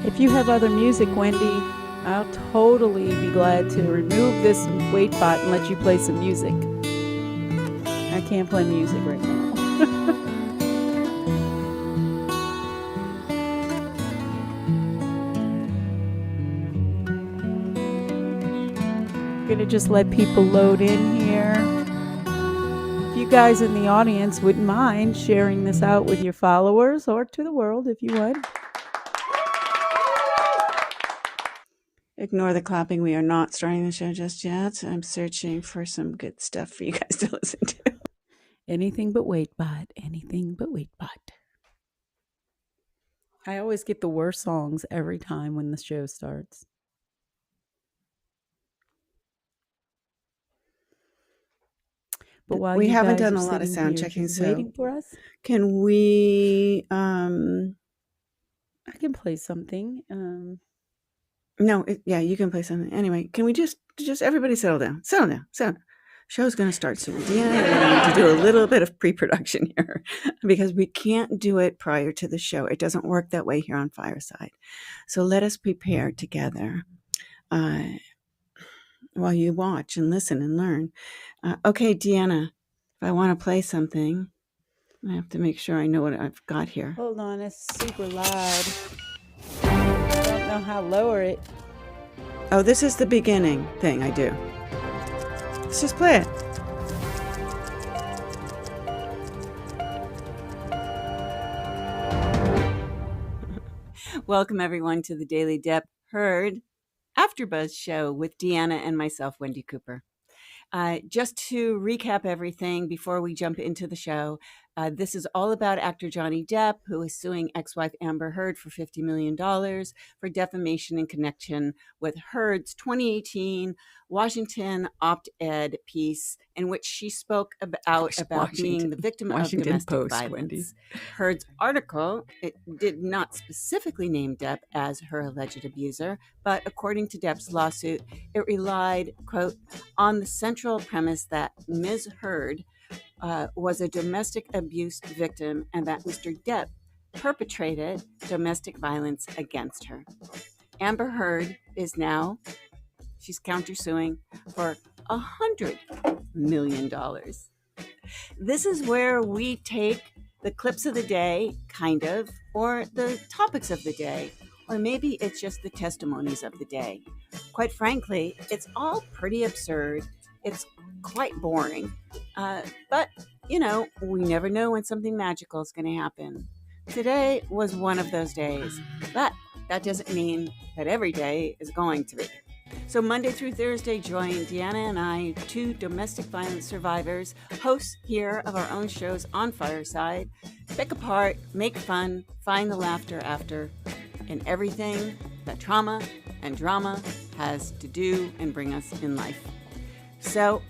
If you have other music, Wendi, I'll totally be glad to remove this wait bot and let you play some music. I can't play music right now. I'm gonna just let people load in here. If you guys in the audience wouldn't mind sharing this out with your followers or to the world if you would. Ignore the clapping. We are not starting the show just yet. I'm searching for some good stuff for you guys to listen to. Anything but Waitbot. Anything but Waitbot. I always get the worst songs every time when the show starts. But while we you haven't guys done are a lot of sitting sound here checking, just so waiting for us, can we? I can play something. No, yeah, you can play something. Anyway, can we just everybody settle down? Settle down. Show's going to start soon. Deanna and I need to do a little bit of pre-production here because we can't do it prior to the show. It doesn't work that way here on Fireside. So let us prepare together while you watch and listen and learn. Okay, Deanna, if I want to play something, I have to make sure I know what I've got here. Hold on, it's super loud. I don't know how to lower it. Oh, this is the beginning thing I do. Let's just play it. Welcome, everyone, to the Daily DeppHeard AfterBuzz show with Deanna and myself, Wendi Cooper. Just to recap everything before we jump into the show, this is all about actor Johnny Depp, who is suing ex-wife Amber Heard for $50 million for defamation in connection with Heard's 2018 Washington op-ed piece in which she spoke about being the victim of domestic violence. Heard's article, it did not specifically name Depp as her alleged abuser, but according to Depp's lawsuit, it relied, quote, on the central premise that Ms. Heard was a domestic abuse victim and that Mr. Depp perpetrated domestic violence against her. Amber Heard is now, she's countersuing for $100 million. This is where we take the clips of the day, kind of, or the topics of the day, or maybe it's just the testimonies of the day. Quite frankly, it's all pretty absurd. It's quite boring. But, you know, we never know when something magical is going to happen. Today was one of those days, but that doesn't mean that every day is going to be. So Monday through Thursday, join Deanna and I, two domestic violence survivors, hosts here of our own shows on Fireside, pick apart, make fun, find the laughter after, and everything that trauma and drama has to do and bring us in life. So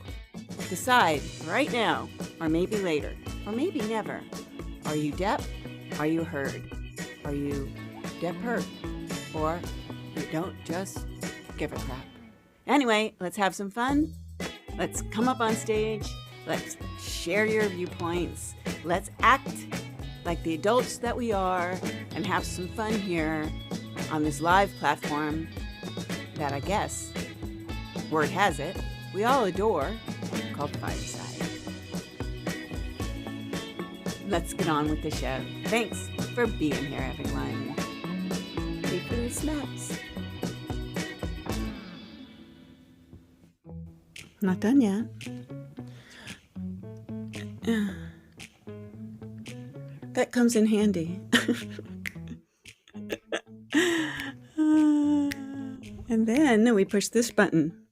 decide right now, or maybe later, or maybe never. Are you Depp? Are you Heard? Are you DeppHeard? Or you don't just give a crap? Anyway, let's have some fun. Let's come up on stage. Let's share your viewpoints. Let's act like the adults that we are and have some fun here on this live platform that I guess, word has it, we all adore, called Fireside. Let's get on with the show. Thanks for being here, everyone. snaps. I'm not done yet. That comes in handy. And then we push this button.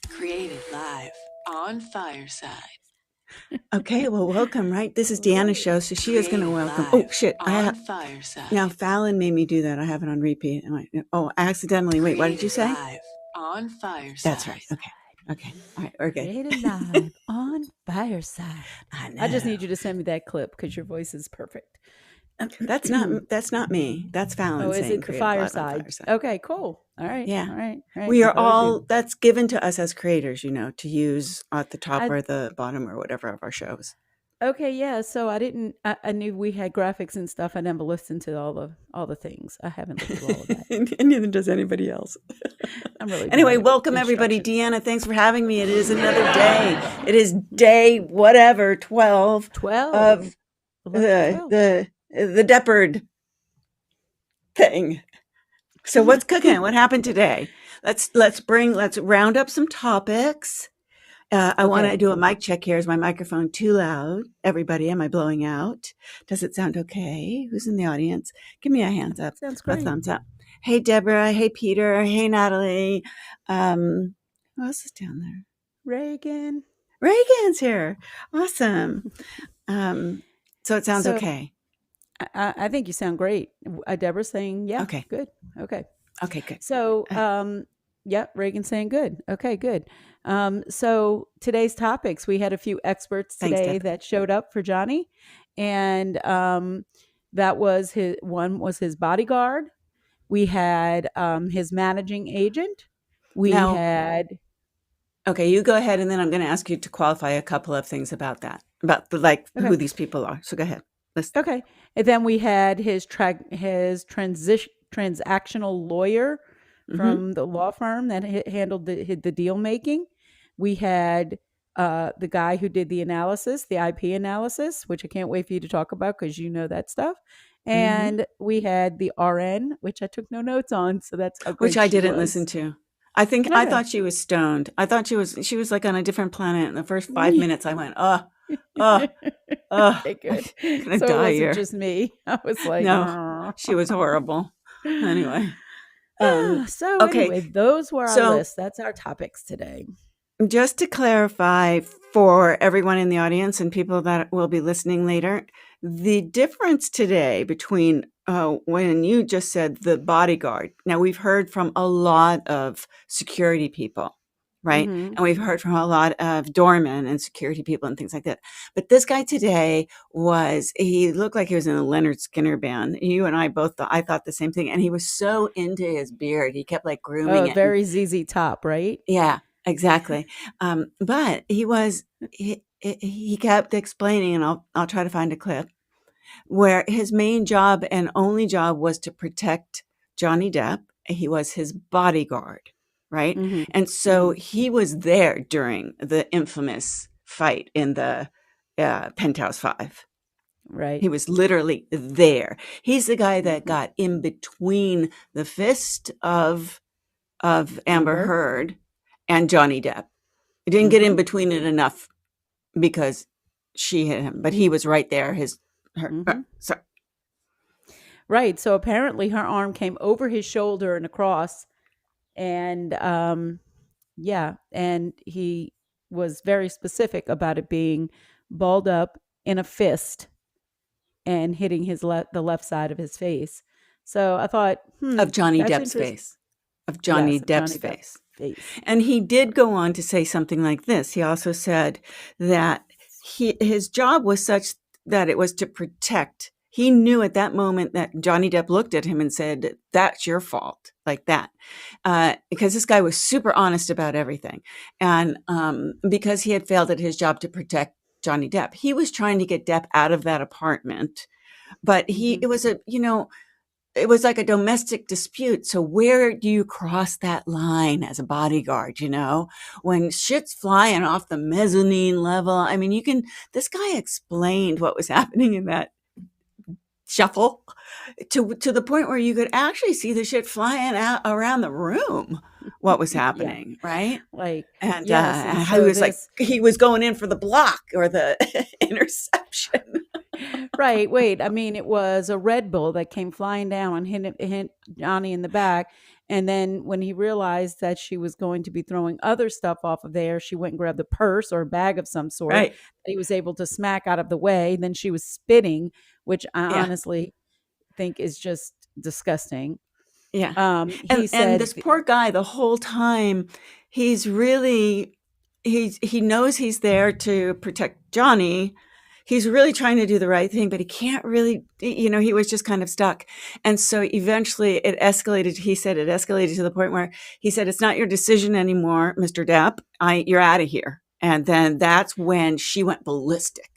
Created live on Fireside. Okay, well, welcome, right? This is Deanna's show, so she is going to welcome. Oh, shit. On Fireside. Now, Fallon made me do that. I have it on repeat. Accidentally. Wait, what did you say? Live on Fireside. That's right. Okay. All right, we're good. Created live on Fireside. I just need you to send me that clip because your voice is perfect. That's not me. That's Fallon. Oh, is saying it the Fireside? Okay, cool. All right. Yeah. All right. We are all, that's given to us as creators, to use at the top or the bottom or whatever of our shows. Okay, yeah. So I knew we had graphics and stuff. I never listened to all the things. I haven't listened to all of that. And neither does anybody else. I'm really Anyway, welcome everybody. Deanna, thanks for having me. It is another day. It is day whatever, 12 of the DeppHeard thing. So what's cooking? What happened today? Let's round up some topics. I want to do a mic check here. Is my microphone too loud? Everybody, am I blowing out? Does it sound okay? Who's in the audience? Give me a hands up. Sounds great. A thumbs up. Hey, Deborah. Hey, Peter. Hey, Natalie. Who else is down there? Reagan. Reagan's here. Awesome. So it sounds okay. I think you sound great. Deborah's saying, yeah. Okay. Good. Okay. Okay, good. So, Reagan's saying good. Okay, good. So today's topics, we had a few experts today that showed up for Johnny, and that was his bodyguard. We had his managing agent. Okay, you go ahead, and then I'm going to ask you to qualify a couple of things about that, who these people are. So go ahead. Okay, and then we had his transactional lawyer from the law firm that handled the deal making. We had the guy who did the analysis, the IP analysis, which I can't wait for you to talk about because you know that stuff. And we had the RN, which I took no notes on, so that's how great which I didn't listen to. I thought she was stoned. I thought she was like on a different planet. In the first 5 minutes, I went, okay, good. I'm gonna so die it wasn't here. just me. I was like, no, she was horrible. Anyway. Anyway, those were our lists. That's our topics today. Just to clarify for everyone in the audience and people that will be listening later, the difference today between when you just said the bodyguard. Now, we've heard from a lot of security people, right? And we've heard from a lot of doormen and security people and things like that. But this guy today he looked like he was in a Leonard Skinner band. You and I both I thought the same thing. And he was so into his beard. He kept like grooming it. Very ZZ Top, right? Yeah, exactly. But he kept explaining, and I'll try to find a clip, where his main job and only job was to protect Johnny Depp. He was his bodyguard. Right. And so he was there during the infamous fight in the Penthouse 5. Right. He was literally there. He's the guy that got in between the fist of Amber Heard and Johnny Depp. He didn't get in between it enough because she hit him, but he was right there. Right. So apparently her arm came over his shoulder and across. And and he was very specific about it being balled up in a fist and hitting the left side of his face. So I thought of Johnny Depp's face. Of Johnny Depp's face. And he did go on to say something like this. He also said that his job was such that it was to protect. He knew at that moment that Johnny Depp looked at him and said, "That's your fault," like that. Because this guy was super honest about everything. And because he had failed at his job to protect Johnny Depp, he was trying to get Depp out of that apartment. But it was like a domestic dispute. So where do you cross that line as a bodyguard, when shit's flying off the mezzanine level? I mean, this guy explained what was happening in that shuffle. to the point where you could actually see the shit flying out around the room, what was Yeah. happening, right? Like, And yes. And he so was like, this, he was going in for the block or the interception. right. Wait, I mean, it was a Red Bull that came flying down and hit Johnny in the back. And then when he realized that she was going to be throwing other stuff off of there, she went and grabbed a purse or a bag of some sort Right. that he was able to smack out of the way. Then she was spitting, which I Yeah. honestly think is just disgusting. Yeah. He And this said, poor guy, the whole time, he's really, he knows he's there to protect Johnny. He's really trying to do the right thing, but he can't really, he was just kind of stuck. And so eventually it escalated. He said it escalated to the point where he said, "It's not your decision anymore, Mr. Depp. You're out of here." And then that's when she went ballistic,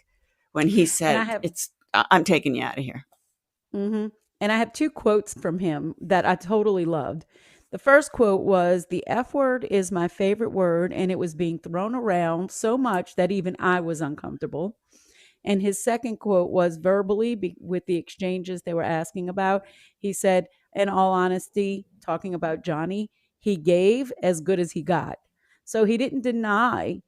when he and I said, have "I'm taking you out of here." hmm And I have two quotes from him that I totally loved. The first quote was, "The F word is my favorite word, and it was being thrown around so much that even I was uncomfortable." And his second quote was verbally, with the exchanges they were asking about. He said, "In all honesty, talking about Johnny, he gave as good as he got." So he didn't deny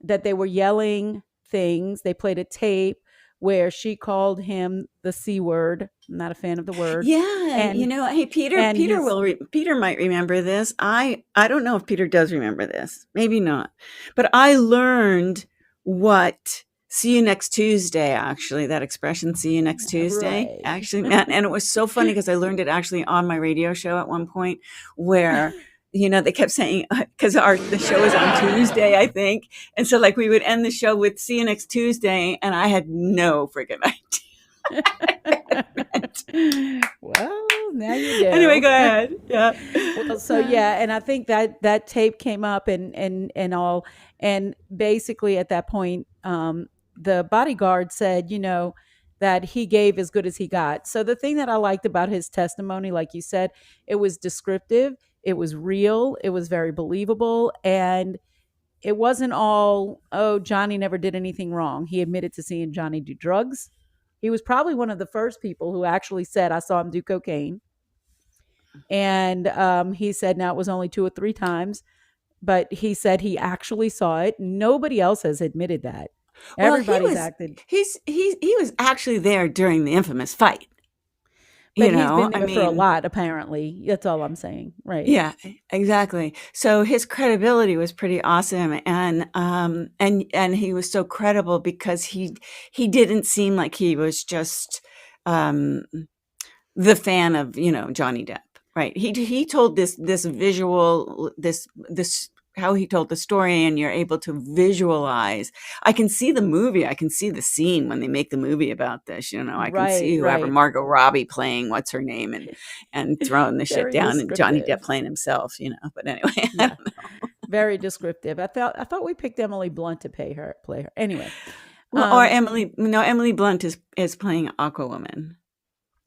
that they were yelling things. They played a tape where she called him the C word. I'm not a fan of the word. Yeah, And hey, Peter, and he's Peter might remember this. I don't know if Peter does remember this. Maybe not. But I learned what "see you next Tuesday," actually, that expression, "see you next Tuesday," right. actually meant. And it was so funny because I learned it actually on my radio show at one point where they kept saying, because the show was on Tuesday, I think. And so like we would end the show with "see you next Tuesday," and I had no freaking idea. Well, now you do. Anyway, go ahead. Yeah. Well, so yeah, and I think that tape came up and all, and basically at that point, the bodyguard said, that he gave as good as he got. So the thing that I liked about his testimony, like you said, it was descriptive, it was real, it was very believable, and it wasn't all, "Oh, Johnny never did anything wrong." He admitted to seeing Johnny do drugs. He was probably one of the first people who actually said, "I saw him do cocaine." And he said, now it was only 2 or 3 times, but he said he actually saw it. Nobody else has admitted that. Well, Everybody's acted, he was actually there during the infamous fight. but he's been I there for a mean, lot, apparently. That's all I'm saying. Right. yeah, exactly. So his credibility was pretty awesome, and he was so credible because he didn't seem like he was just the fan of Johnny Depp, right? He told this visual, this how he told the story, and you're able to visualize. I can see the movie. I can see the scene when they make the movie about this. I can see Right. whoever, Right. Margot Robbie playing what's her name, and throwing the shit Very down, and Johnny descriptive. Depp playing himself. But anyway, I Yeah. don't know. Very descriptive. I thought we picked Emily Blunt to play her. Anyway. Well, or Emily Blunt is playing Aquawoman.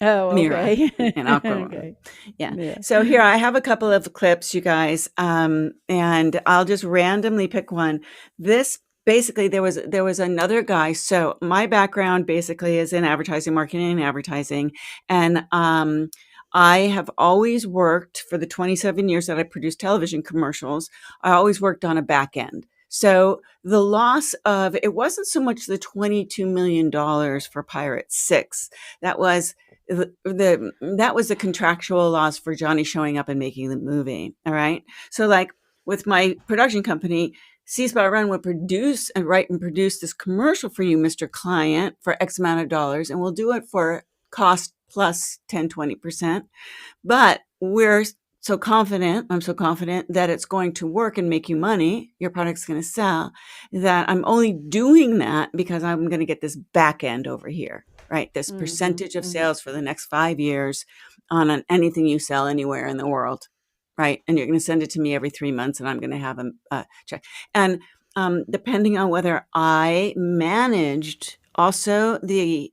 Oh, Mira okay. in Aquaman. Okay. Yeah. Yeah. So here I have a couple of clips, you guys, and I'll just randomly pick one. This basically there was another guy. So my background basically is in advertising, marketing, and advertising, and I have always worked for the 27 years that I produced television commercials. I always worked on a back end. So the loss of it wasn't so much the $22 million for Pirate 6. That was the contractual loss for Johnny showing up and making the movie. All right. So like with my production company, C Spot Run would produce and write and produce this commercial for you, Mr. Client, for X amount of dollars. And we'll do it for cost plus 10, 20%. But I'm so confident that it's going to work and make you money, your product's going to sell, that I'm only doing that because I'm going to get this back end over here, right? This percentage of sales for the next 5 years on anything you sell anywhere in the world, right? And you're going to send it to me every 3 months, and I'm going to have a check. And depending on whether I managed also the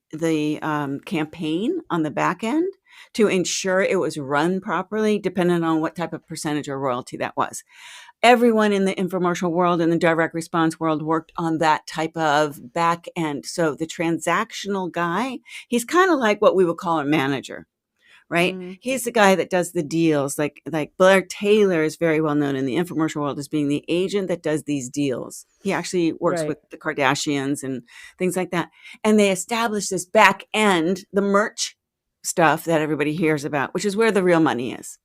campaign on the back end to ensure it was run properly, depending on what type of percentage or royalty that was. Everyone in the infomercial world and the direct response world worked on that type of back end. So the transactional guy, he's kind of like what we would call a manager. right? He's the guy that does the deals. Like Blair Taylor is very well known in the infomercial world as being the agent that does these deals. He actually works Right. with the Kardashians and things like that. And they establish this back end, the merch stuff that everybody hears about, which is where the real money is.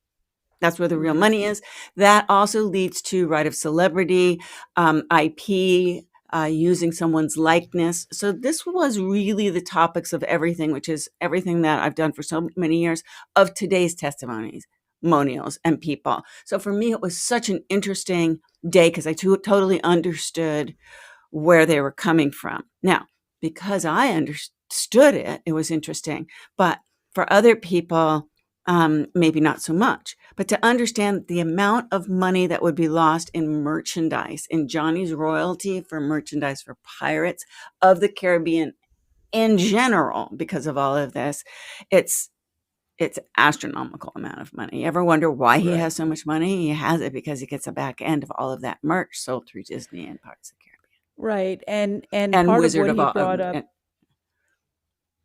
That's where the real money is. That also leads to right of celebrity, IP, using someone's likeness. So this was really the topics of everything, which is everything that I've done for so many years of today's testimonials and people. So for me, it was such an interesting day because I totally understood where they were coming from. Now, because I understood it, it was interesting. But for other people, maybe not so much. But to understand the amount of money that would be lost in merchandise, in Johnny's royalty for merchandise for Pirates of the Caribbean in general, because of all of this, it's astronomical amount of money. You ever wonder why he has so much money? He has it because he gets a back end of all of that merch sold through Disney and Pirates of the Caribbean. Right. And part Wizard of what of he brought up,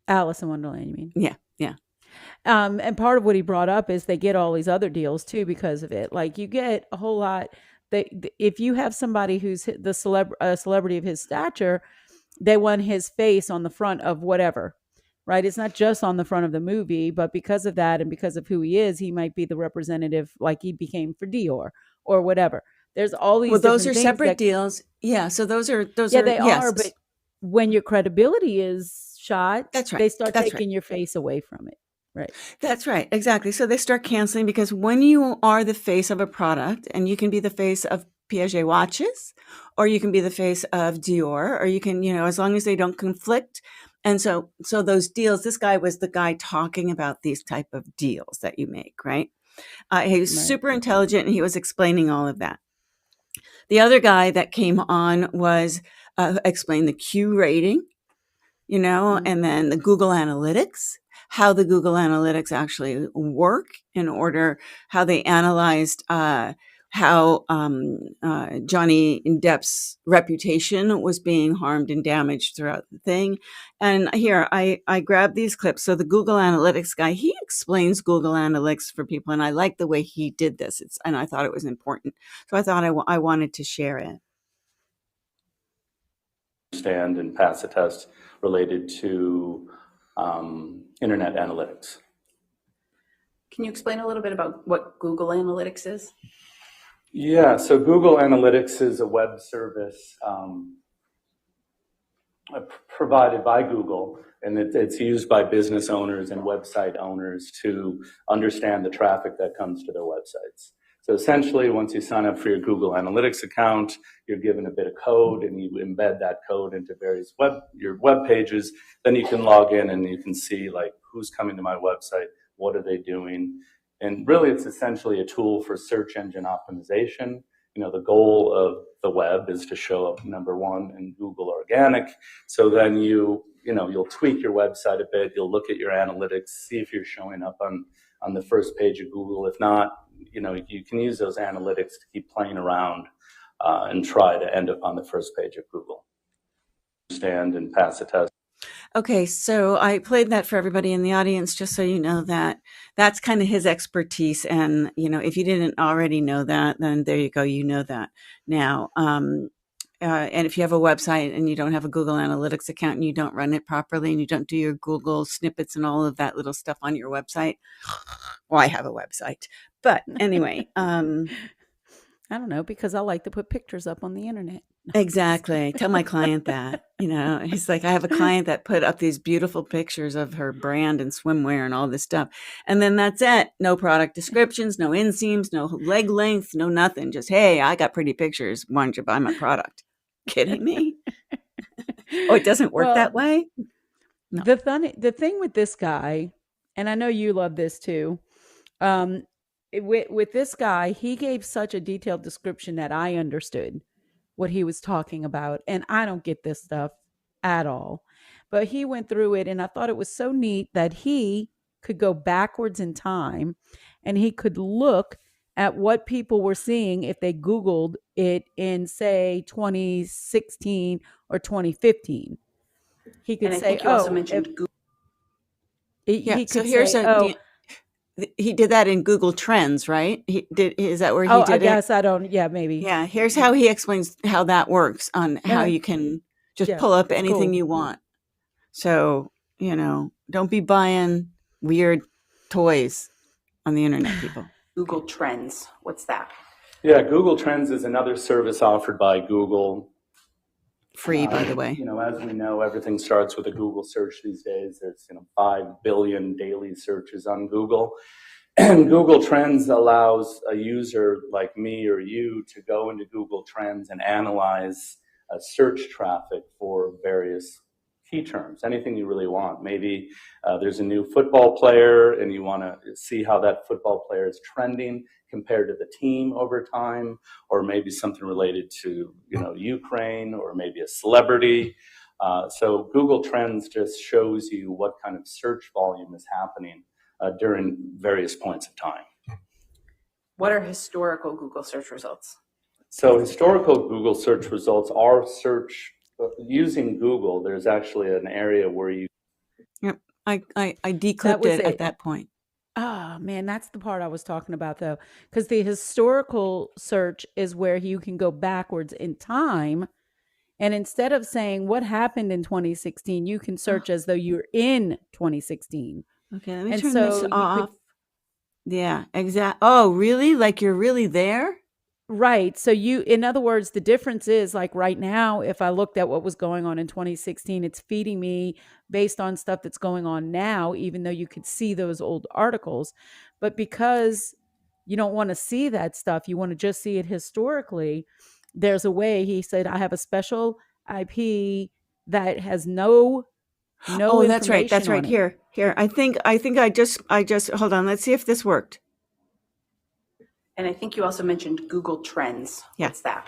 Alice in Wonderland, you mean? Yeah. And part of what he brought up is they get all these other deals too because of it. Like you get a whole lot. If you have somebody who's a celebrity of his stature, they want his face on the front of whatever, right? It's not just on the front of the movie, but because of that and because of who he is, he might be the representative, like he became for Dior or whatever. There's all these. Well, those are different things separate deals. Yeah. So those are they yes. are. But when your credibility is shot, That's right. they start That's taking your face away from it. Right. That's right. Exactly. So they start canceling because when you are the face of a product, and you can be the face of Piaget watches, or you can be the face of Dior, or you can, as long as they don't conflict. And so those deals, this guy was the guy talking about these type of deals that you make, right? He was super intelligent and he was explaining all of that. The other guy that came on was explain the Q rating, and then the Google Analytics, how the Google Analytics actually work how they analyzed how Johnny Depp's reputation was being harmed and damaged throughout the thing. And here, I grabbed these clips. So the Google Analytics guy, he explains Google Analytics for people, and I like the way he did this. And I thought it was important. So I thought I wanted to share it. Understand and pass a test related to internet analytics. Can you explain a little bit about what Google Analytics is? Yeah, so Google Analytics is a web service provided by Google, and it's used by business owners and website owners to understand the traffic that comes to their websites. So essentially, once you sign up for your Google Analytics account, you're given a bit of code and you embed that code into various your web pages. Then you can log in and you can see like who's coming to my website, what are they doing? And really it's essentially a tool for search engine optimization. The goal of the web is to show up number one in Google Organic. So then you'll tweak your website a bit. You'll look at your analytics, see if you're showing up on the first page of Google. If not, you can use those analytics to keep playing around and try to end up on the first page of Google. Understand and pass a test. Okay, so I played that for everybody in the audience, just so you know that that's kind of his expertise. And, if you didn't already know that, then there you go, you know that now. And if you have a website and you don't have a Google Analytics account and you don't run it properly and you don't do your Google snippets and all of that little stuff on your website, well, I have a website. But anyway, I don't know, because I like to put pictures up on the internet. Exactly. Tell my client that, he's like, I have a client that put up these beautiful pictures of her brand and swimwear and all this stuff. And then that's it. No product descriptions, no inseams, no leg length, no nothing. Just, hey, I got pretty pictures. Why don't you buy my product? Kidding me? Oh, it doesn't work that way? No. The thing with this guy, and I know you love this too, with this guy, he gave such a detailed description that I understood what he was talking about. And I don't get this stuff at all. But he went through it, and I thought it was so neat that he could go backwards in time and he could look at what people were seeing if they Googled it in, say, 2016 or 2015. He could say, you also mentioned Google. He could so here's say, he did that in Google Trends, right? Is that where he Oh, did I it? guess I don't. Yeah, maybe. Yeah. Here's how he explains how that works on how Okay. you can just Yeah, pull up it's anything cool. you want. So, don't be buying weird toys on the internet, people. Google Trends. What's that? Yeah, Google Trends is another service offered by Google. Free, by the way. As we know, everything starts with a Google search these days. There's 5 billion daily searches on Google. And Google Trends allows a user like me or you to go into Google Trends and analyze search traffic for various key terms, anything you really want. Maybe there's a new football player and you want to see how that football player is trending compared to the team over time, or maybe something related to Ukraine, or maybe a celebrity. So Google Trends just shows you what kind of search volume is happening during various points of time. What are historical Google search results? So historical Google search results are search using Google. There's actually an area where you. Yep. I declipped it at that point. Oh, man, that's the part I was talking about, though, because the historical search is where you can go backwards in time. And instead of saying what happened in 2016, you can search as though you're in 2016. Okay, let me turn this off. Yeah, exactly. Oh, really? Like you're really there? Right. So in other words, the difference is like right now, if I looked at what was going on in 2016, it's feeding me based on stuff that's going on now, even though you could see those old articles. But because you don't want to see that stuff, you want to just see it historically. There's a way. He said, I have a special IP that has no Oh, that's right. That's right. information on it. Here. I think I just hold on. Let's see if this worked. And I think you also mentioned Google Trends. Yeah. What's that?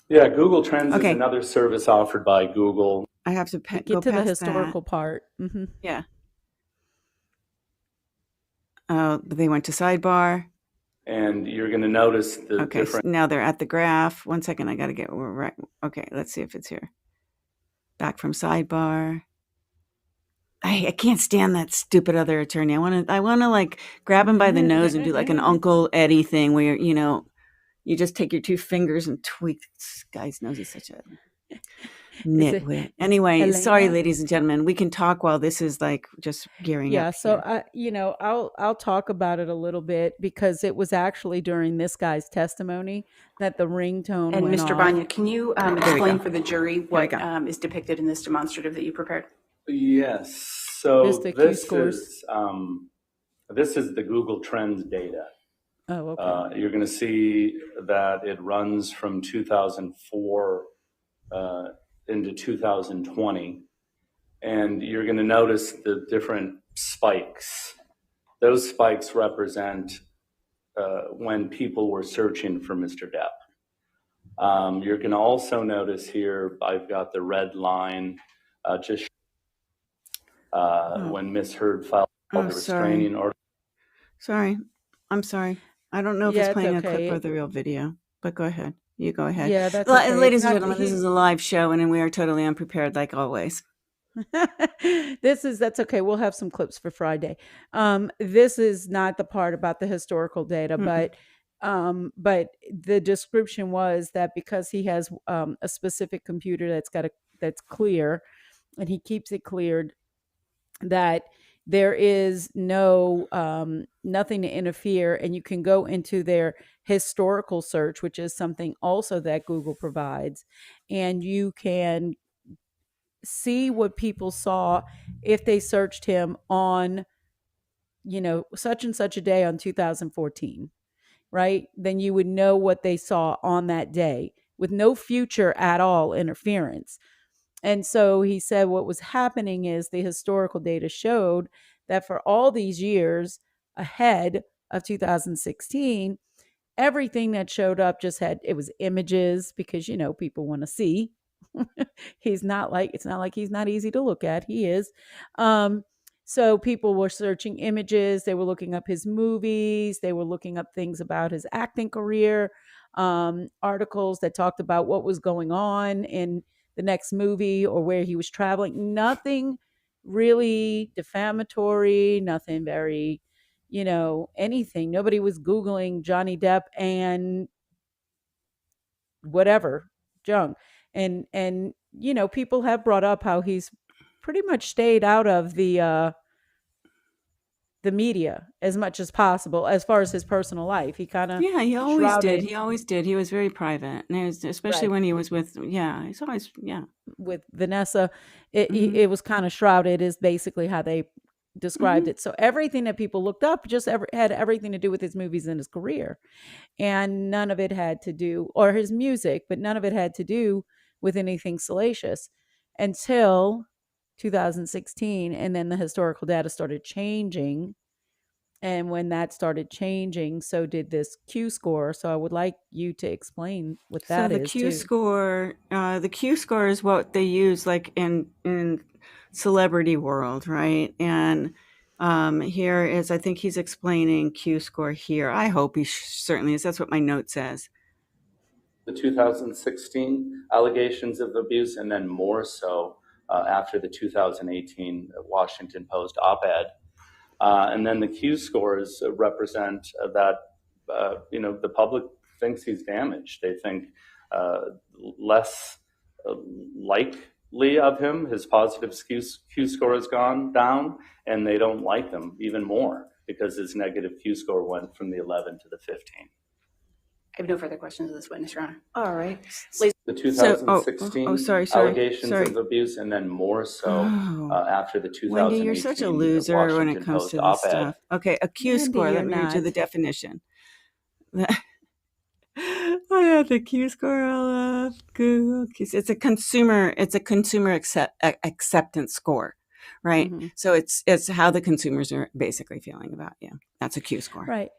Yeah, Google Trends is another service offered by Google. I have to Get go to the past historical that. part. Mm-hmm. Yeah. They went to sidebar. And you're going to notice the different. So now they're at the graph. 1 second, I got to get right. Okay, let's see if it's here. Back from sidebar. I can't stand that stupid other attorney. I want to like grab him by the nose and do like an Uncle Eddie thing where you just take your 2 fingers and tweak this guy's nose. He's such a nitwit. Anyway, Elena? Sorry, ladies and gentlemen. We can talk while this is like just gearing up. Yeah, so I'll talk about it a little bit because it was actually during this guy's testimony that the ringtone And went Mr. off. Banya, can you explain for the jury what is depicted in this demonstrative that you prepared? Yes. So Just the Q-scores. this is the Google Trends data. Oh, okay. You're going to see that it runs from 2004 into 2020. And you're going to notice the different spikes. Those spikes represent when people were searching for Mr. Depp. You're going to also notice here, I've got the red line just when Miss Heard filed the restraining order. Sorry. I'm sorry. I don't know if it's playing a clip or the real video, but go ahead. You go ahead. Yeah, that's okay. Ladies and gentlemen, this is a live show and we are totally unprepared like always. That's okay. We'll have some clips for Friday. This is not the part about the historical data, but the description was that because he has a specific computer that's clear, and he keeps it cleared, that there is no nothing to interfere, and you can go into their historical search, which is something also that Google provides, and you can see what people saw if they searched him on such and such a day on 2014, right? Then you would know what they saw on that day with no future at all interference. And so he said what was happening is the historical data showed that for all these years ahead of 2016, everything that showed up it was images because, people want to see. It's not like he's not easy to look at. He is. So people were searching images. They were looking up his movies. They were looking up things about his acting career, articles that talked about what was going on in the next movie or where he was traveling. Nothing really defamatory, nothing very, anything. Nobody was Googling Johnny Depp and whatever junk. And people have brought up how he's pretty much stayed out of the media as much as possible as far as his personal life. He kind of Yeah, he always did. shrouded. He always did. He was very private, and especially Right. when he was with. Yeah, he's always. Yeah. With Vanessa, it, Mm-hmm. it was kind of shrouded is basically how they described Mm-hmm. it. So everything that people looked up just had everything to do with his movies and his career, and none of it had to do, or his music, but none of it had to do with anything salacious until 2016. And then the historical data started changing. And when that started changing, so did this Q score. So I would like you to explain what So that the is Q too. score, is what they use like in celebrity world, right? And here is, I think he's explaining Q score here. I hope he certainly is. That's what my note says. The 2016 allegations of abuse, and then more so after the 2018 Washington Post op-ed. And then the Q scores represent that, the public thinks he's damaged. They think less likely of him. His positive Q score has gone down, and they don't like him even more because his negative Q score went from the 11 to the 15. I have no further questions of this witness, Your Honor. All right. The 2016 sorry. allegations of abuse, and then more so after the 2018 Wendy, you're such a loser Washington when it comes Post to this op-ed. stuff. Okay, a Q Wendy, score. you're Let me read you the not. definition. I had the Q score all up. Google. It's a consumer acceptance score, right? Mm-hmm. So it's how the consumers are basically feeling about you. That's a Q score. Right.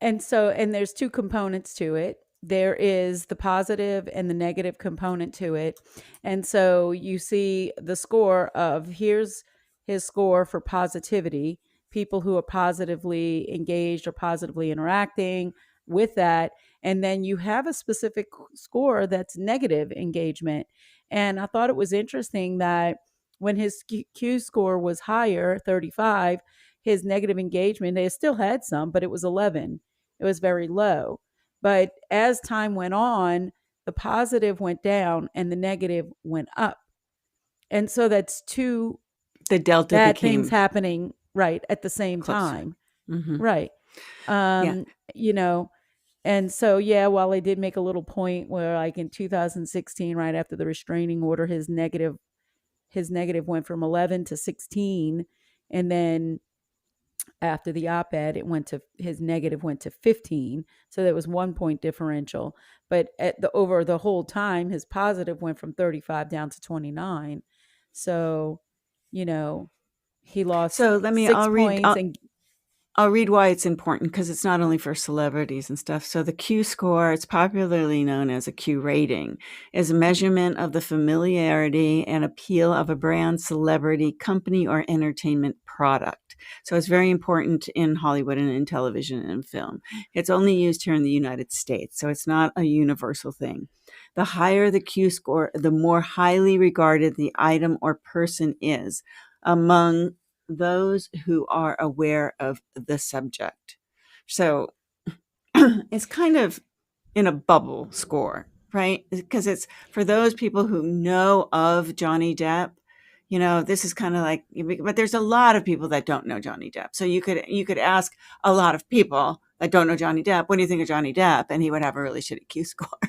And there's two components to it. There is the positive and the negative component to it. And so you see the score of, here's his score for positivity, people who are positively engaged or positively interacting with that. And then you have a specific score that's negative engagement. And I thought it was interesting that when his Q score was higher, 35, his negative engagement, they still had some, but it was 11. It was very low. But as time went on, the positive went down and the negative went up. And so that's two The delta bad became things happening right at the same closer. time. Mm-hmm. Right. Yeah. And so, while I did make a little point where, like, in 2016, right after the restraining order, his negative went from 11 to 16. And then after the op-ed, his negative went to 15. So there was 1 point differential. But over the whole time, his positive went from 35 down to 29. So, he lost So I'll read why it's important, because it's not only for celebrities and stuff. So the Q score, it's popularly known as a Q rating, is a measurement of the familiarity and appeal of a brand, celebrity, company, or entertainment product. So it's very important in Hollywood and in television and film. It's only used here in the United States, so it's not a universal thing. The higher the Q score, the more highly regarded the item or person is among those who are aware of the subject. So it's kind of in a bubble score, right? Because it's for those people who know of Johnny Depp. This is kind of like, but there's a lot of people that don't know Johnny Depp. So you could ask a lot of people that don't know Johnny Depp, what do you think of Johnny Depp? And he would have a really shitty Q score.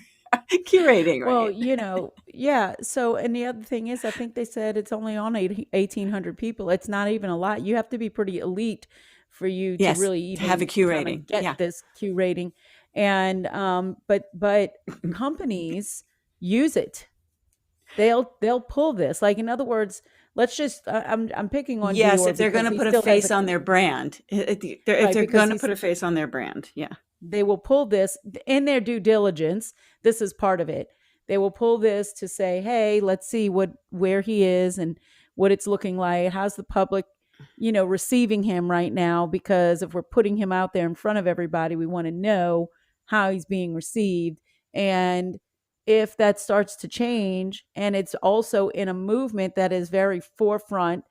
Q rating, right? Well, yeah. So, and the other thing is, I think they said it's only on 1,800 people. It's not even a lot. You have to be pretty elite for you to really even have a Q rating. Get this Q rating. And but companies use it. They'll pull this. Like, in other words, let's just I'm picking on Dior, if they're going to put a face on their brand. If they're going to put a face on their brand, yeah. They will pull this in their due diligence. This is part of it. They will pull this to say, hey, let's see where he is and what it's looking like. How's the public, receiving him right now? Because if we're putting him out there in front of everybody, we want to know how he's being received. And if that starts to change, and it's also in a movement that is very forefront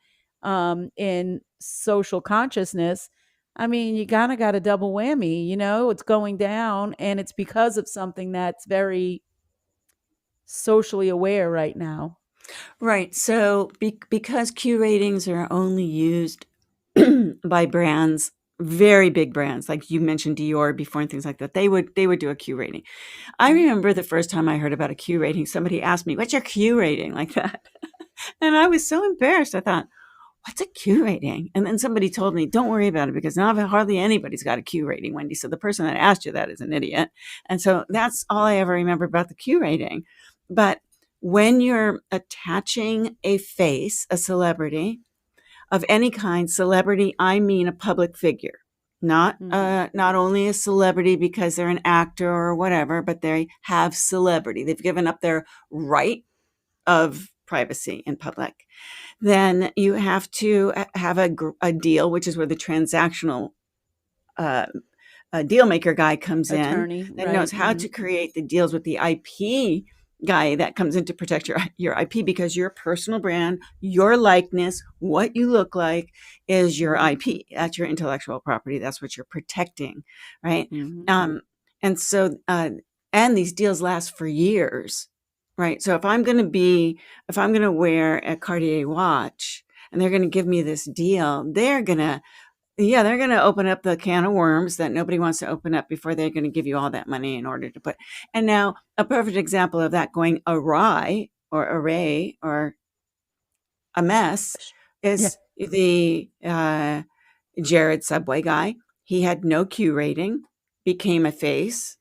in social consciousness, I mean, you kind of got a double whammy, it's going down and it's because of something that's very socially aware right now. Right. So because Q ratings are only used by brands, very big brands, like you mentioned Dior before and things like that, they would do a Q rating. I remember the first time I heard about a Q rating, somebody asked me, "What's your Q rating?" like that. And I was so embarrassed. I thought, what's a Q rating? And then somebody told me, don't worry about it because now hardly anybody's got a Q rating, Wendi. So the person that asked you that is an idiot. And so that's all I ever remember about the Q rating. But when you're attaching a face, a celebrity of any kind, celebrity, I mean a public figure, not only a celebrity because they're an actor or whatever, but they have celebrity. They've given up their right of privacy in public. Then you have to have a deal, which is where the transactional deal maker guy comes Attorney, in that right. knows how to create the deals with the IP guy that comes in to protect your IP, because your personal brand, your likeness, what you look like is your IP. That's your intellectual property. That's what you're protecting, right? And so, and these deals last for years. Right. So if I'm going to wear a Cartier watch and they're going to give me this deal, they're going to open up the can of worms that nobody wants to open up before they're going to give you all that money in order to put. And now a perfect example of that going awry or array or a mess is the Jared Subway guy. He had no Q rating, became a face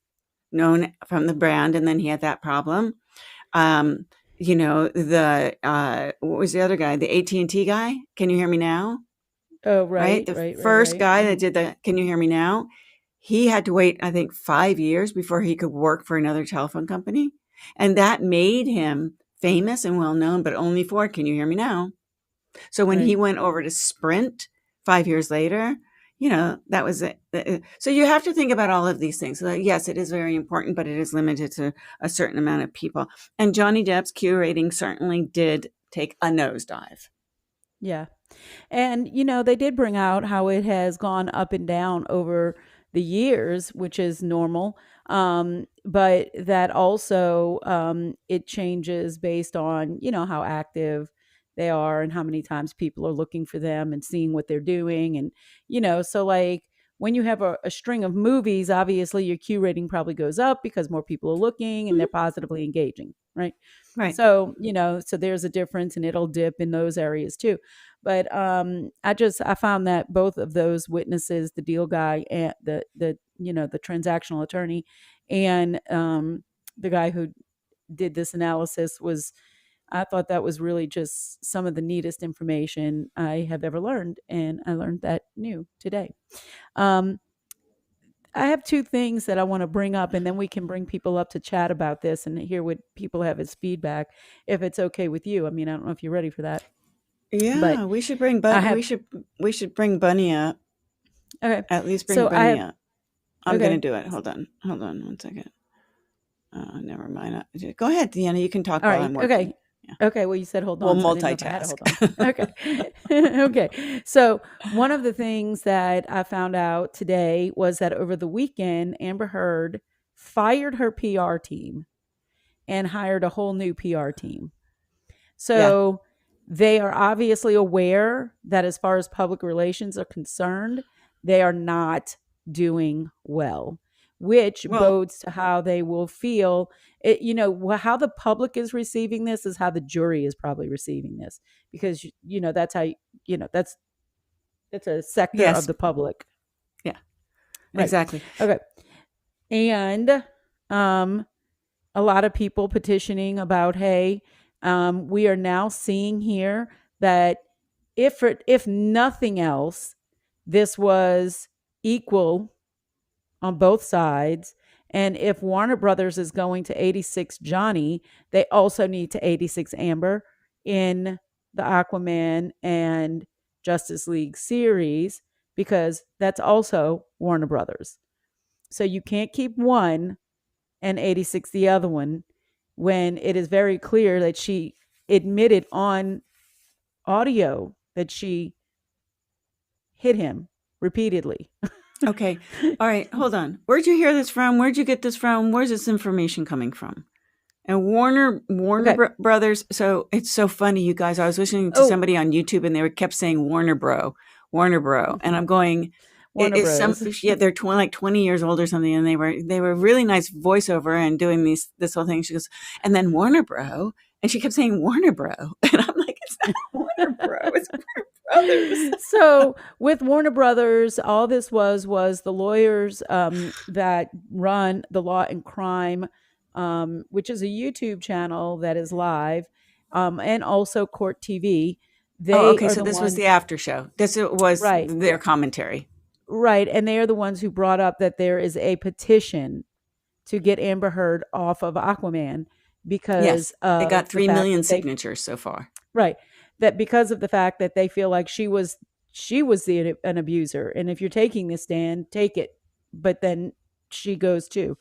known from the brand, and then he had that problem. The what was the other guy? The AT&T guy? Can you hear me now? Oh, right. The first guy that did the Can you hear me now? He had to wait, I think, 5 years before he could work for another telephone company. And that made him famous and well known, but only for Can you hear me now? So when he went over to Sprint 5 years later, that was it. So you have to think about all of these things. So yes, it is very important, but it is limited to a certain amount of people. And Johnny Depp's Q rating certainly did take a nosedive. Yeah. And, they did bring out how it has gone up and down over the years, which is normal. But that also, it changes based on, how active they are and how many times people are looking for them and seeing what they're doing. And, so like when you have a string of movies, obviously your Q rating probably goes up because more people are looking and they're positively engaging. Right. Right. So, so there's a difference and it'll dip in those areas too. But I found that both of those witnesses, the deal guy and the transactional attorney and the guy who did this analysis I thought that was really just some of the neatest information I have ever learned. And I learned that new today. I have two things that I want to bring up, and then we can bring people up to chat about this and hear what people have as feedback, if it's okay with you. I mean, I don't know if you're ready for that. Yeah, but we should bring Bunny. We should bring Bunny up. Okay, at least bring Bunny up. I'm gonna do it. Hold on 1 second. Never mind. Go ahead, Deanna. You can talk while I'm working. Okay. Yeah. Okay. Well, you said hold on. We'll multitask. Okay. Okay. So one of the things that I found out today was that over the weekend, Amber Heard fired her PR team and hired a whole new PR team. So they are obviously aware that as far as public relations are concerned, they are not doing well, which bodes to how they will feel. How the public is receiving this is how the jury is probably receiving this, because that's how that's a sector of the public. Yeah, right. Exactly. Okay. And a lot of people petitioning about, hey, we are now seeing here that if nothing else, this was equal on both sides. And if Warner Brothers is going to 86 Johnny, they also need to 86 Amber in the Aquaman and Justice League series, because that's also Warner Brothers. So you can't keep one and 86 the other one, when it is very clear that she admitted on audio that she hit him repeatedly. Okay. All right. Hold on. Where'd you hear this from? Where'd you get this from? Where's this information coming from? And Warner Okay. Brothers. So it's so funny, you guys. I was listening to somebody on YouTube, and they kept saying Warner Bro, and I'm going, Warner it's Bros. yeah, they're like 20 years old or something, and they were really nice voiceover and doing this whole thing. She goes, and then Warner Bro, and she kept saying Warner Bro, and I'm like, it's not Warner Bro, it's Warner Brothers. So with Warner Brothers, all this was the lawyers that run the Law and Crime, which is a YouTube channel that is live, and also Court TV. They Okay. are So the this was the ones, after show. This was right, their commentary. right, and they are the ones who brought up that there is a petition to get Amber Heard off of Aquaman because Yes, they got of the 3 fact million that they, signatures so far. right, that because of the fact that they feel like she was an abuser, and if you're taking this stand, take it, but then she goes too.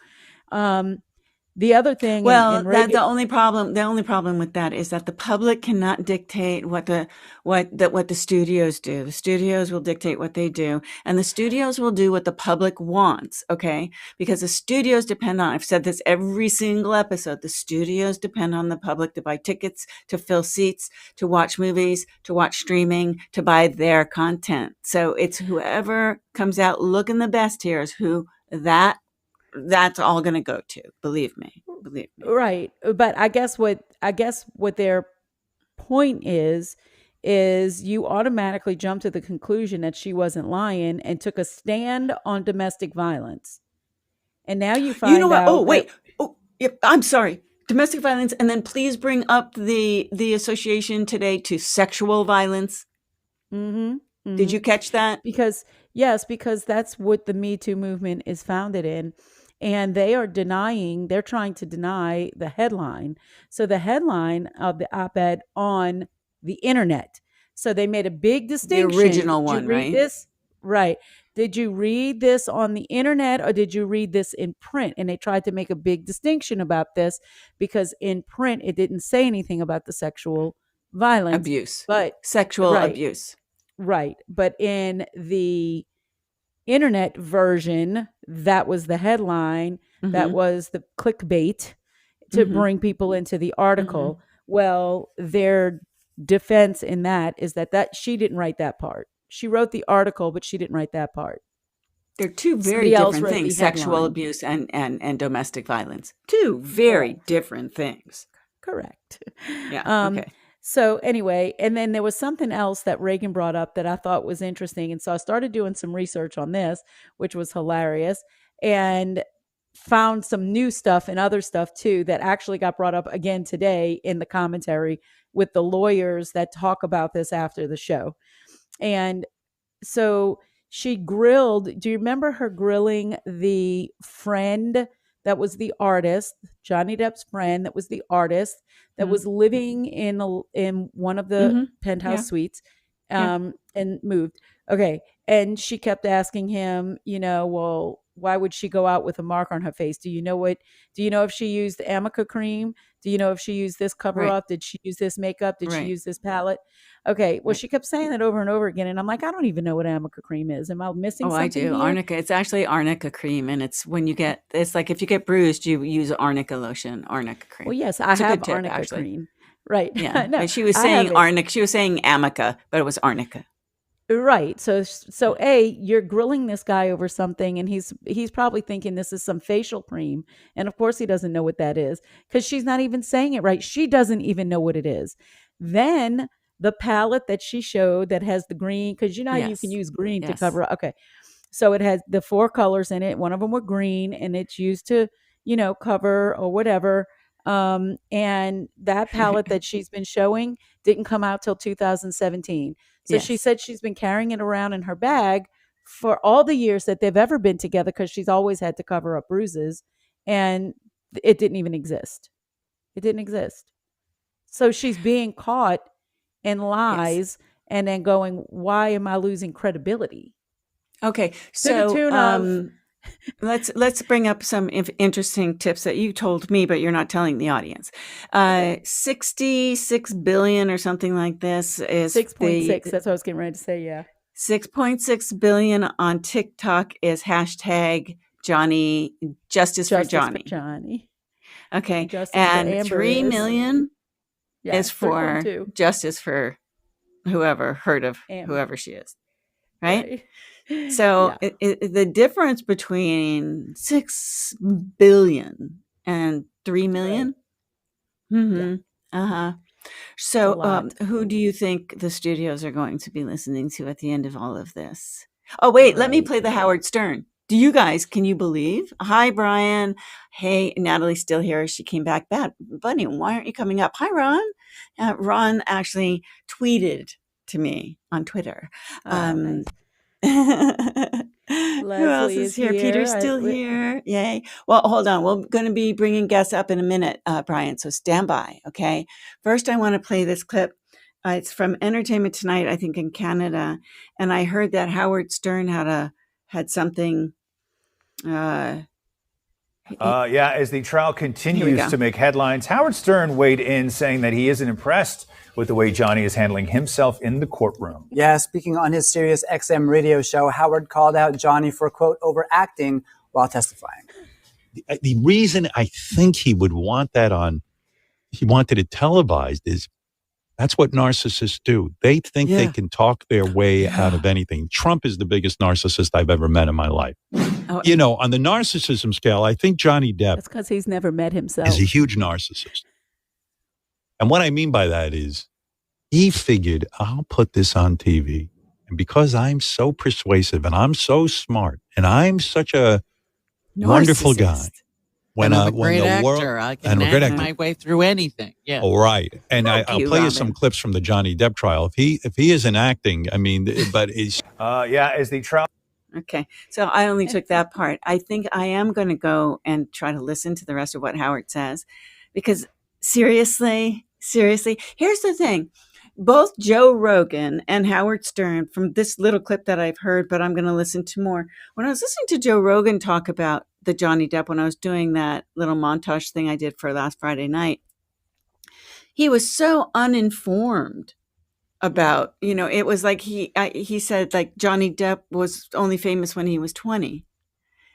Um, the other thing, Well, and that Reagan, the only problem with that is that the public cannot dictate what the studios do. The studios will dictate what they do, and the studios will do what the public wants, okay? Because the studios depend on, I've said this every single episode, the studios depend on the public to buy tickets, to fill seats, to watch movies, to watch streaming, to buy their content. So it's whoever comes out looking the best here is who that's all going to go to. Believe me. right, but I guess what their point is you automatically jump to the conclusion that she wasn't lying and took a stand on domestic violence. And now you You know find what? Oh, out that, wait. Oh, yep, I'm sorry. Domestic violence, and then please bring up the association today to sexual violence. mm-hmm, Did mm-hmm. you catch that? Because that's what the Me Too movement is founded in. And they're trying to deny the headline. So the headline of the op-ed on the internet. So they made a big The distinction. original Did you one, read right? this? Right. Did you read this on the internet or did you read this in print? And they tried to make a big distinction about this because in print, it didn't say anything about the sexual violence. Abuse. But, Sexual right, abuse. right. But in the internet version, that was the headline, that Mm-hmm. was the clickbait to Mm-hmm. bring people into the Mm-hmm. article. Well, their defense in that is that she didn't write that part. She wrote the article, but she didn't write that part. They're two very Somebody else different wrote the things, sexual headline. abuse and domestic violence. Two very Correct. different things. Correct. Yeah, okay. So anyway, and then there was something else that Reagan brought up that I thought was interesting. And so I started doing some research on this, which was hilarious, and found some new stuff and other stuff too that actually got brought up again today in the commentary with the lawyers that talk about this after the show. And so she grilled, do you remember her grilling the friend that was the artist, Johnny Depp's friend that was the artist that Mm-hmm. was living in one of the Mm-hmm. penthouse Yeah. suites, Yeah. and moved. Okay. And she kept asking him, well, why would she go out with a mark on her face? Do you know if she used Amica cream? Do you know if she used this cover Right. up? Did she use this makeup? Did she Right. use this palette? Okay. Well, Right. she kept saying that over and over again. And I'm like, I don't even know what Amica cream is. Am I missing Oh, I something do. here? Arnica. It's actually arnica cream, and it's like if you get bruised, you use arnica lotion, arnica cream. Well, yes, I It's a have good tip, arnica actually. cream. Right. Yeah, No, but she was I saying have it. arnica. She was saying amica, but it was arnica. Right. So you're grilling this guy over something, and he's probably thinking this is some facial cream, and of course he doesn't know what that is because she's not even saying it right. She doesn't even know what it is. Then the palette that she showed that has the green, because how you can Yes. use green to Yes. cover. Okay, so it has the 4 colors in it. One of them were green, and it's used to cover or whatever. And that palette that she's been showing didn't come out till 2017. So she Yes. said she's been carrying it around in her bag for all the years that they've ever been together because she's always had to cover up bruises, and it didn't even exist. It didn't exist. So she's being caught in Yes. lies and then going, why am I losing credibility? Okay. To the So tune of let's bring up some interesting tips that you told me, but you're not telling the audience. 66 billion or something like this is 6.6. That's what I was getting ready to say. Yeah. 6.6 billion on TikTok is hashtag Johnny Justice for Johnny. Okay. Justice and for Amber 3 is, million yeah, is for 3.2. justice for whoever heard of Amber. whoever she is. Right? Right. So Yeah. the difference between 6 billion and 3 million. Yeah. Uh-huh. It's a So lot. who do you think the studios are going to be listening to at the end of all of this? Oh, wait, let me Right. play the Howard Stern. Do you guys, can you believe? Hi, Brian. Hey, Natalie's still here. She came back. Bunny, why aren't you coming up? Hi, Ron. Ron actually tweeted to me on Twitter. Oh, nice. Who else Leslie is is here? Peter's here. still here. Yay. Well, hold on. We're going to be bringing guests up in a minute, Brian. So stand by. Okay. First, I want to play this clip. It's from Entertainment Tonight, I think in Canada. And I heard that Howard Stern had something. As the trial continues to make headlines, Howard Stern weighed in saying that he isn't impressed with the way Johnny is handling himself in the courtroom. Yeah, speaking on his Sirius XM radio show, Howard called out Johnny for, quote, overacting while testifying. The reason I think he would want that he wanted it televised is that's what narcissists do. They think they can talk their way out of anything. Trump is the biggest narcissist I've ever met in my life. On the narcissism scale, I think Johnny Depp That's because he's never met himself. is a huge narcissist. And what I mean by that is he figured, I'll put this on TV. And because I'm so persuasive and I'm so smart and I'm such a wonderful guy. I'm a great actor. I can act my way through anything. Yeah. Oh, right. And I'll play you some clips from the Johnny Depp trial. If he isn't acting, I mean, but he's... as the trial... Okay. So I only took that part. I think I am going to go and try to listen to the rest of what Howard says. Because seriously, here's the thing. Both Joe Rogan and Howard Stern, from this little clip that I've heard, but I'm going to listen to more. When I was listening to Joe Rogan talk about the Johnny Depp, when I was doing that little montage thing I did for last Friday night, he was so uninformed about, it was like he said like Johnny Depp was only famous when he was 20.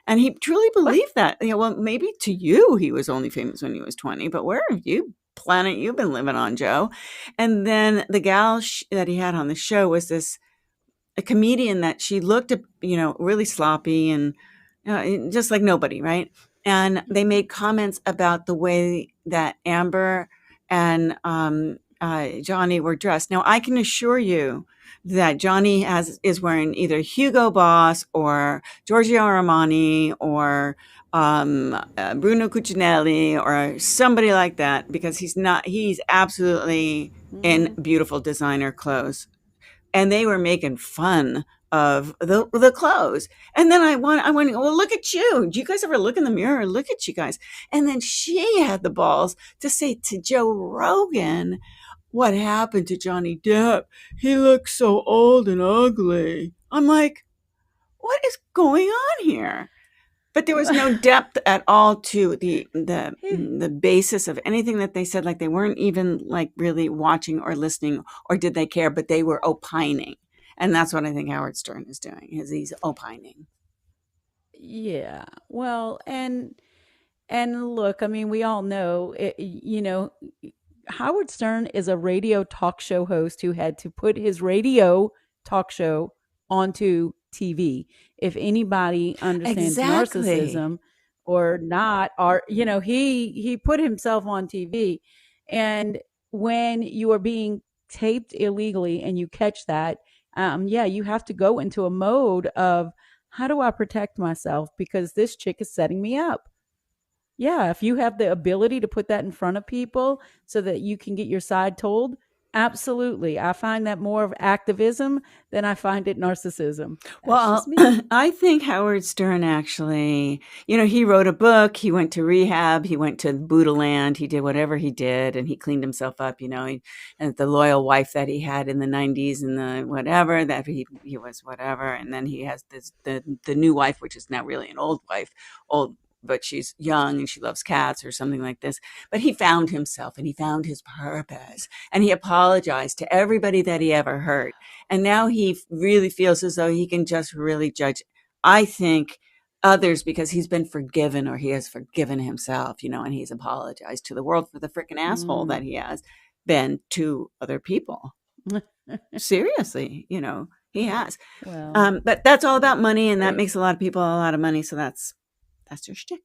And he truly believed that. Well, maybe to you, he was only famous when he was 20, but where have you planet you've been living on, Joe? And then the gal that he had on the show was a comedian that she looked at, really sloppy and just like nobody, right? And they made comments about the way that Amber and Johnny were dressed. Now, I can assure you that Johnny is wearing either Hugo Boss or Giorgio Armani or Bruno Cucinelli or somebody like that, because he's absolutely in beautiful designer clothes. And they were making fun of the clothes. And then I went, well, look at you. Do you guys ever look in the mirror? Look at you guys. And then she had the balls to say to Joe Rogan, what happened to Johnny Depp? He looks so old and ugly. I'm like, what is going on here? But there was no depth at all to the basis of anything that they said. Like they weren't even like really watching or listening, or did they care? But they were opining, and that's what I think Howard Stern is doing. Is he's opining? Yeah. Well, and look, I mean, we all know, Howard Stern is a radio talk show host who had to put his radio talk show onto TV. If anybody understands narcissism or not, he put himself on TV. And when you are being taped illegally and you catch that, you have to go into a mode of, how do I protect myself? Because this chick is setting me up. Yeah, if you have the ability to put that in front of people so that you can get your side told, absolutely. I find that more of activism than I find it narcissism. Well, I think Howard Stern actually, he wrote a book, he went to rehab, he went to Buddha land, he did whatever he did, and he cleaned himself up, and the loyal wife that he had in the 90s and the whatever, that he was whatever. And then he has the new wife, which is now really an old wife, but she's young and she loves cats or something like this. But he found himself and he found his purpose, and he apologized to everybody that he ever hurt. And now he really feels as though he can just really judge, I think, others because he's been forgiven, or he has forgiven himself, and he's apologized to the world for the freaking asshole that he has been to other people. Seriously, he has. Well, but that's all about money, and that makes a lot of people a lot of money. So that's their shtick.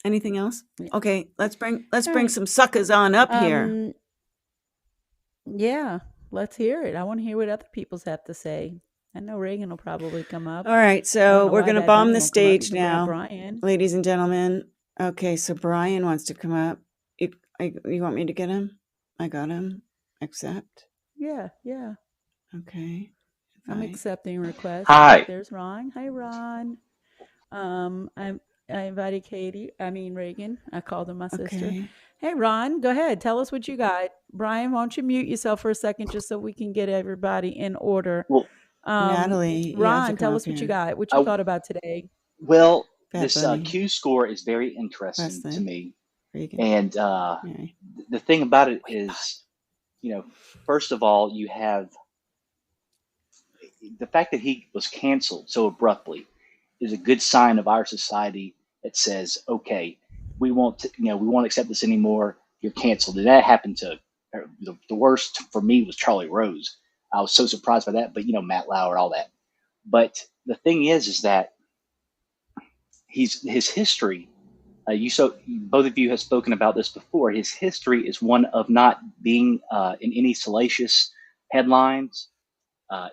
Anything else? Okay, let's bring some suckers on up here. Yeah, let's hear it. I want to hear what other people's have to say. I know Reagan will probably come up. All right, so we're going to bomb the stage now, Brian. ladies and gentlemen. Okay, so Brian wants to come up. You want me to get him? I got him. Accept. Yeah. Okay. I'm accepting requests. Hi. There's Ron. Hi, Ron. I invited Reagan. I called her my sister. Hey, Ron, go ahead. Tell us what you got. Brian, won't you mute yourself for a second just so we can get everybody in order? Well, Natalie, Ron, tell us what you got. What you thought about today? Well, this Q score is very interesting to me. Reagan. And the thing about it is, first of all, you have the fact that he was canceled so abruptly is a good sign of our society that says, okay, we won't accept this anymore. You're canceled. And that happened to the worst for me was Charlie Rose. I was so surprised by that, but Matt Lauer, all that. But the thing is that his history. Both of you have spoken about this before. His history is one of not being in any salacious headlines.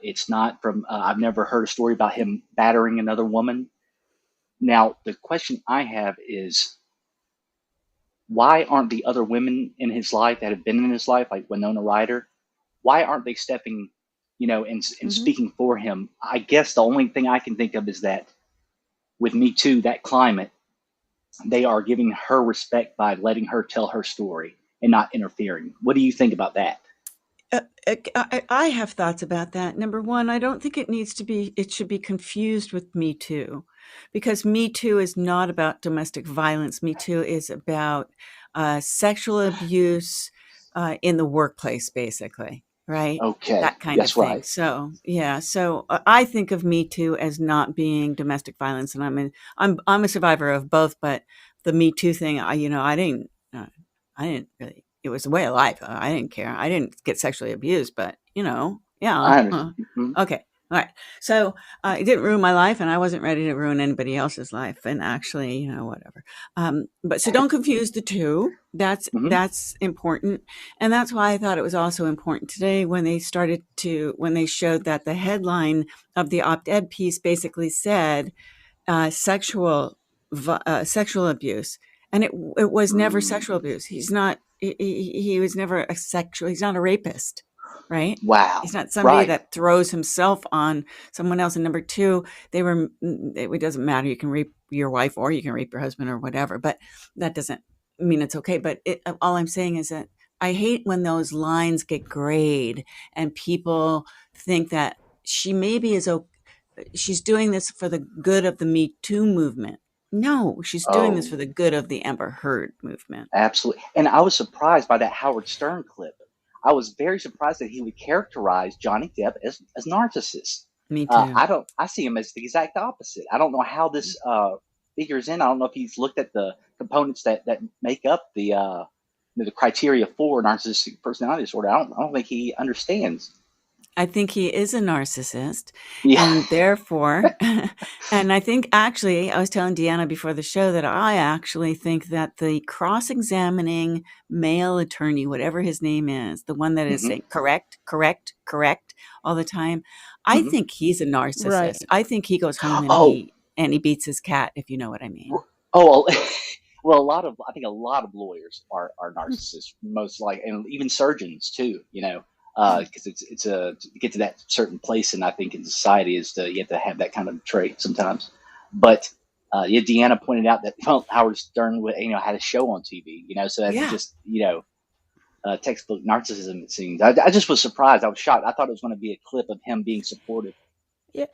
It's not from. I've never heard a story about him battering another woman. Now, the question I have is, why aren't the other women in his life that have been in his life, like Winona Ryder, why aren't they stepping, and speaking for him? I guess the only thing I can think of is that with Me Too, that climate, they are giving her respect by letting her tell her story and not interfering. What do you think about that? I have thoughts about that. Number one, I don't think it should be confused with Me Too, because Me Too is not about domestic violence. Me Too is about sexual abuse in the workplace, basically. Right? Okay. That kind of thing. Right. So, yeah. So I think of Me Too as not being domestic violence, and I'm a survivor of both. But the Me Too thing, I didn't really. It was the way of life. I didn't care. I didn't get sexually abused, but yeah. Okay. All right. So it didn't ruin my life, and I wasn't ready to ruin anybody else's life. And actually, whatever. But so don't confuse the two. That's important. And that's why I thought it was also important today when they showed that the headline of the op-ed piece basically said sexual abuse. And it was never sexual abuse. He's not. He was never he's not a rapist, right? Wow. He's not somebody that throws himself on someone else. And number two, it doesn't matter. You can rape your wife or you can rape your husband or whatever, but that doesn't mean it's okay. But all I'm saying is that I hate when those lines get grayed and people think that she's doing this for the good of the Me Too movement. No, she's doing this for the good of the Amber Heard movement. Absolutely. And I was surprised by that Howard Stern clip. I was very surprised that he would characterize Johnny Depp as narcissist. Me too. I see him as the exact opposite. I don't know how this figures in. I don't know if he's looked at the components that make up the criteria for narcissistic personality disorder. I don't think he understands. I think he is a narcissist, and therefore, and I think actually, I was telling Deanna before the show that I actually think that the cross-examining male attorney, whatever his name is, the one that is saying correct all the time, I think he's a narcissist. Right. I think he goes home and he beats his cat, if you know what I mean. Oh, well, I think a lot of lawyers are narcissists, most like, and even surgeons too, because it's to get to that certain place, and I think in society you have to have that kind of trait sometimes. But Deanna pointed out that Howard Stern had a show on TV, so that's just textbook narcissism. It seems. I just was surprised. I was shocked. I thought it was going to be a clip of him being supportive. Yeah.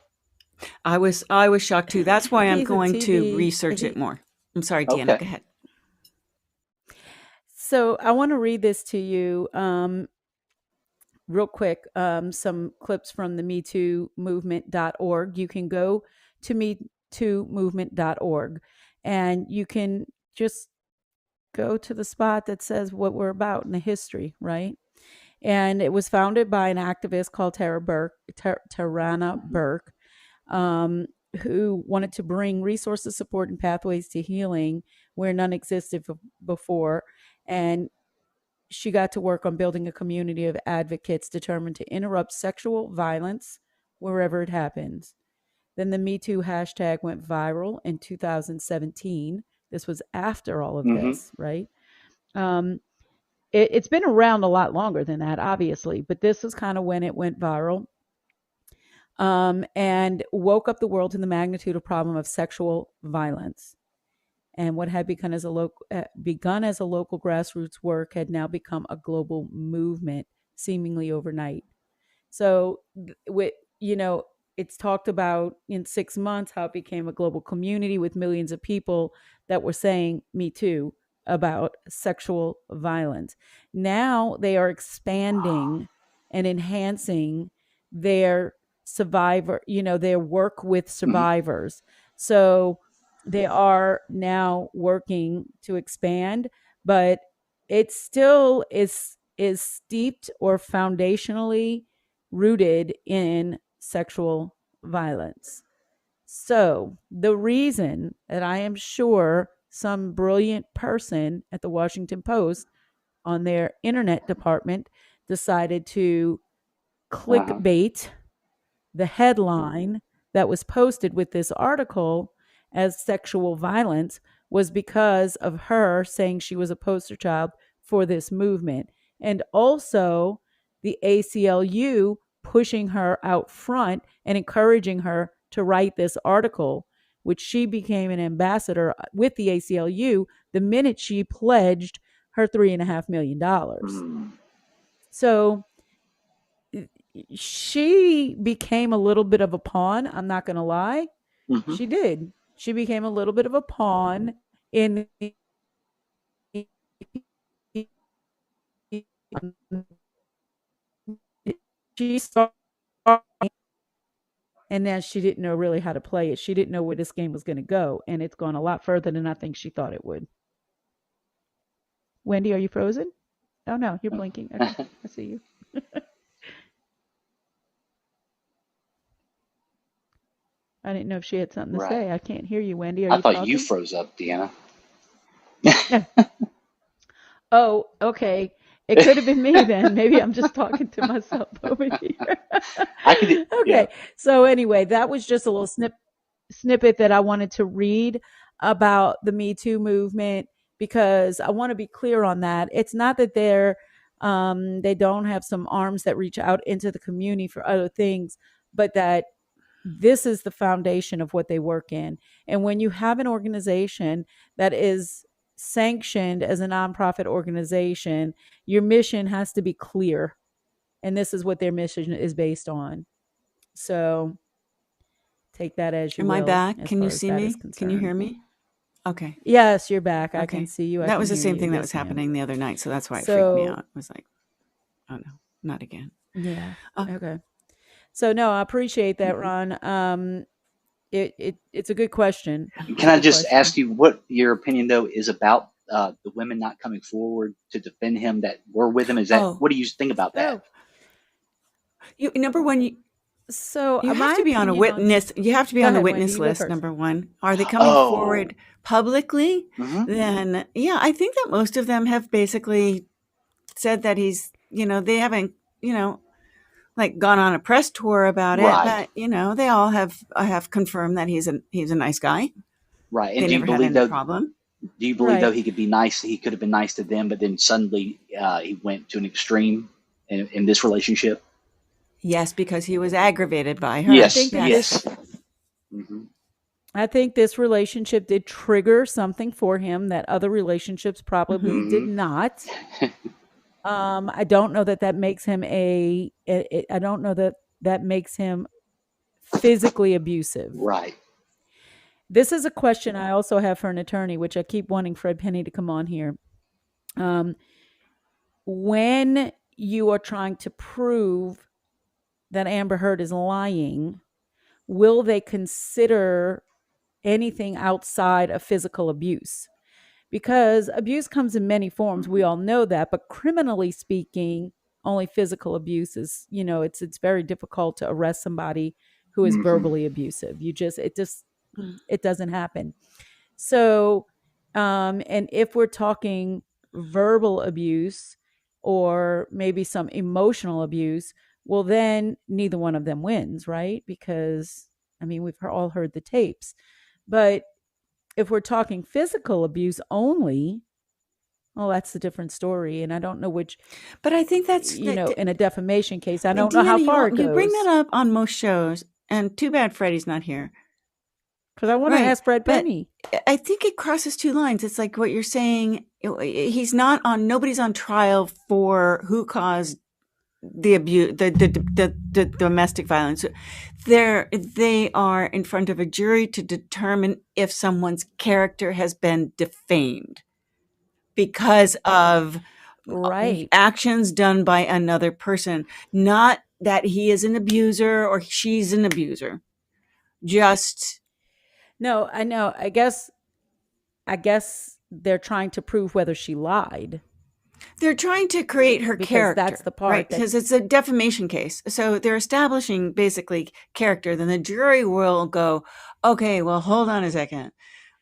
I was shocked too. That's why I'm going to research it more. I'm sorry, Deanna, go ahead. So I want to read this to you real quick. Some clips from the MeTooMovement.org. You can go to MeTooMovement.org and you can just go to the spot that says what we're about in the history, right? And it was founded by an activist called Tarana Burke, who wanted to bring resources, support, and pathways to healing where none existed before. And she got to work on building a community of advocates determined to interrupt sexual violence wherever it happens. Then the Me Too hashtag went viral in 2017. This was after all of this, right? It's been around a lot longer than that, obviously, but this is kind of when it went viral, and woke up the world to the magnitude of problem of sexual violence. And what had begun as a local grassroots work had now become a global movement, seemingly overnight. So, it's talked about in 6 months how it became a global community with millions of people that were saying "Me Too" about sexual violence. Now they are expanding and enhancing their their work with survivors. So they are now working to expand, but it still is steeped or foundationally rooted in sexual violence. So the reason that I am sure some brilliant person at the Washington Post on their internet department decided to clickbait the headline that was posted with this article as sexual violence was because of her saying she was a poster child for this movement. And also the ACLU pushing her out front and encouraging her to write this article, which she became an ambassador with the ACLU the minute she pledged her $3.5 million. So she became a little bit of a pawn. I'm not going to lie. She did. She became a little bit of a pawn in she started, and then she didn't know really how to play it. She didn't know where this game was going to go, and it's gone a lot further than I think she thought it would. Wendi, are you frozen? Oh no, you're blinking. Okay, I see you. I didn't know if she had something to say. I can't hear you, Wendi. Are I you thought talking? you froze up, Deanna. Oh, okay. It could have been me then. Maybe I'm just talking to myself over here. Okay. Yeah. So anyway, that was just a little snippet that I wanted to read about the Me Too movement, because I want to be clear on that. It's not that they don't have some arms that reach out into the community for other things, but that this is the foundation of what they work in. And when you have an organization that is sanctioned as a nonprofit organization, your mission has to be clear. And this is what their mission is based on. So take that as you will. Am I back? Can you see me? Can you hear me? Okay. Yes, you're back. Okay. I can see you. That was the same thing that was happening the other night. So that's why it freaked me out. I was like, oh no, not again. Yeah. Okay. So no, I appreciate that, Ron. It's a good question. Can I just ask you what your opinion though is about the women not coming forward to defend him that were with him? Is that what do you think about that? Number one, you have to be on a witness. You have to be on the witness list. Number one, are they coming forward publicly? Then I think that most of them have basically said that he's. They haven't. Like gone on a press tour about it, but they all have confirmed that he's a nice guy. Right. And they never had any problem. Do you believe though he could be nice? He could have been nice to them, but then suddenly he went to an extreme in this relationship. Yes, because he was aggravated by her. Yes. I think this relationship did trigger something for him that other relationships probably did not. I don't know that makes him I don't know that makes him physically abusive. Right. This is a question I also have for an attorney, which I keep wanting Fred Penny to come on here. When you are trying to prove that Amber Heard is lying, will they consider anything outside of physical abuse? Because abuse comes in many forms. We all know that, but criminally speaking, only physical abuse is, it's very difficult to arrest somebody who is verbally abusive. It doesn't happen. So, and if we're talking verbal abuse or maybe some emotional abuse, well, then neither one of them wins, right? Because, we've all heard the tapes. But if we're talking physical abuse only, well, that's a different story. And I don't know which. But I think that's, in a defamation case, I don't know how far it goes. You bring that up on most shows, and too bad Freddie's not here. Because I want to ask Fred Penny. I think it crosses two lines. It's like what you're saying. Nobody's on trial for who caused the abuse, the domestic violence. They are in front of a jury to determine if someone's character has been defamed because of actions done by another person. Not that he is an abuser or she's an abuser. No, I know. I guess they're trying to prove whether she lied. They're trying to create her character. That's the part. Right, because it's a defamation case. So they're establishing basically character. Then the jury will go, okay, well, hold on a second.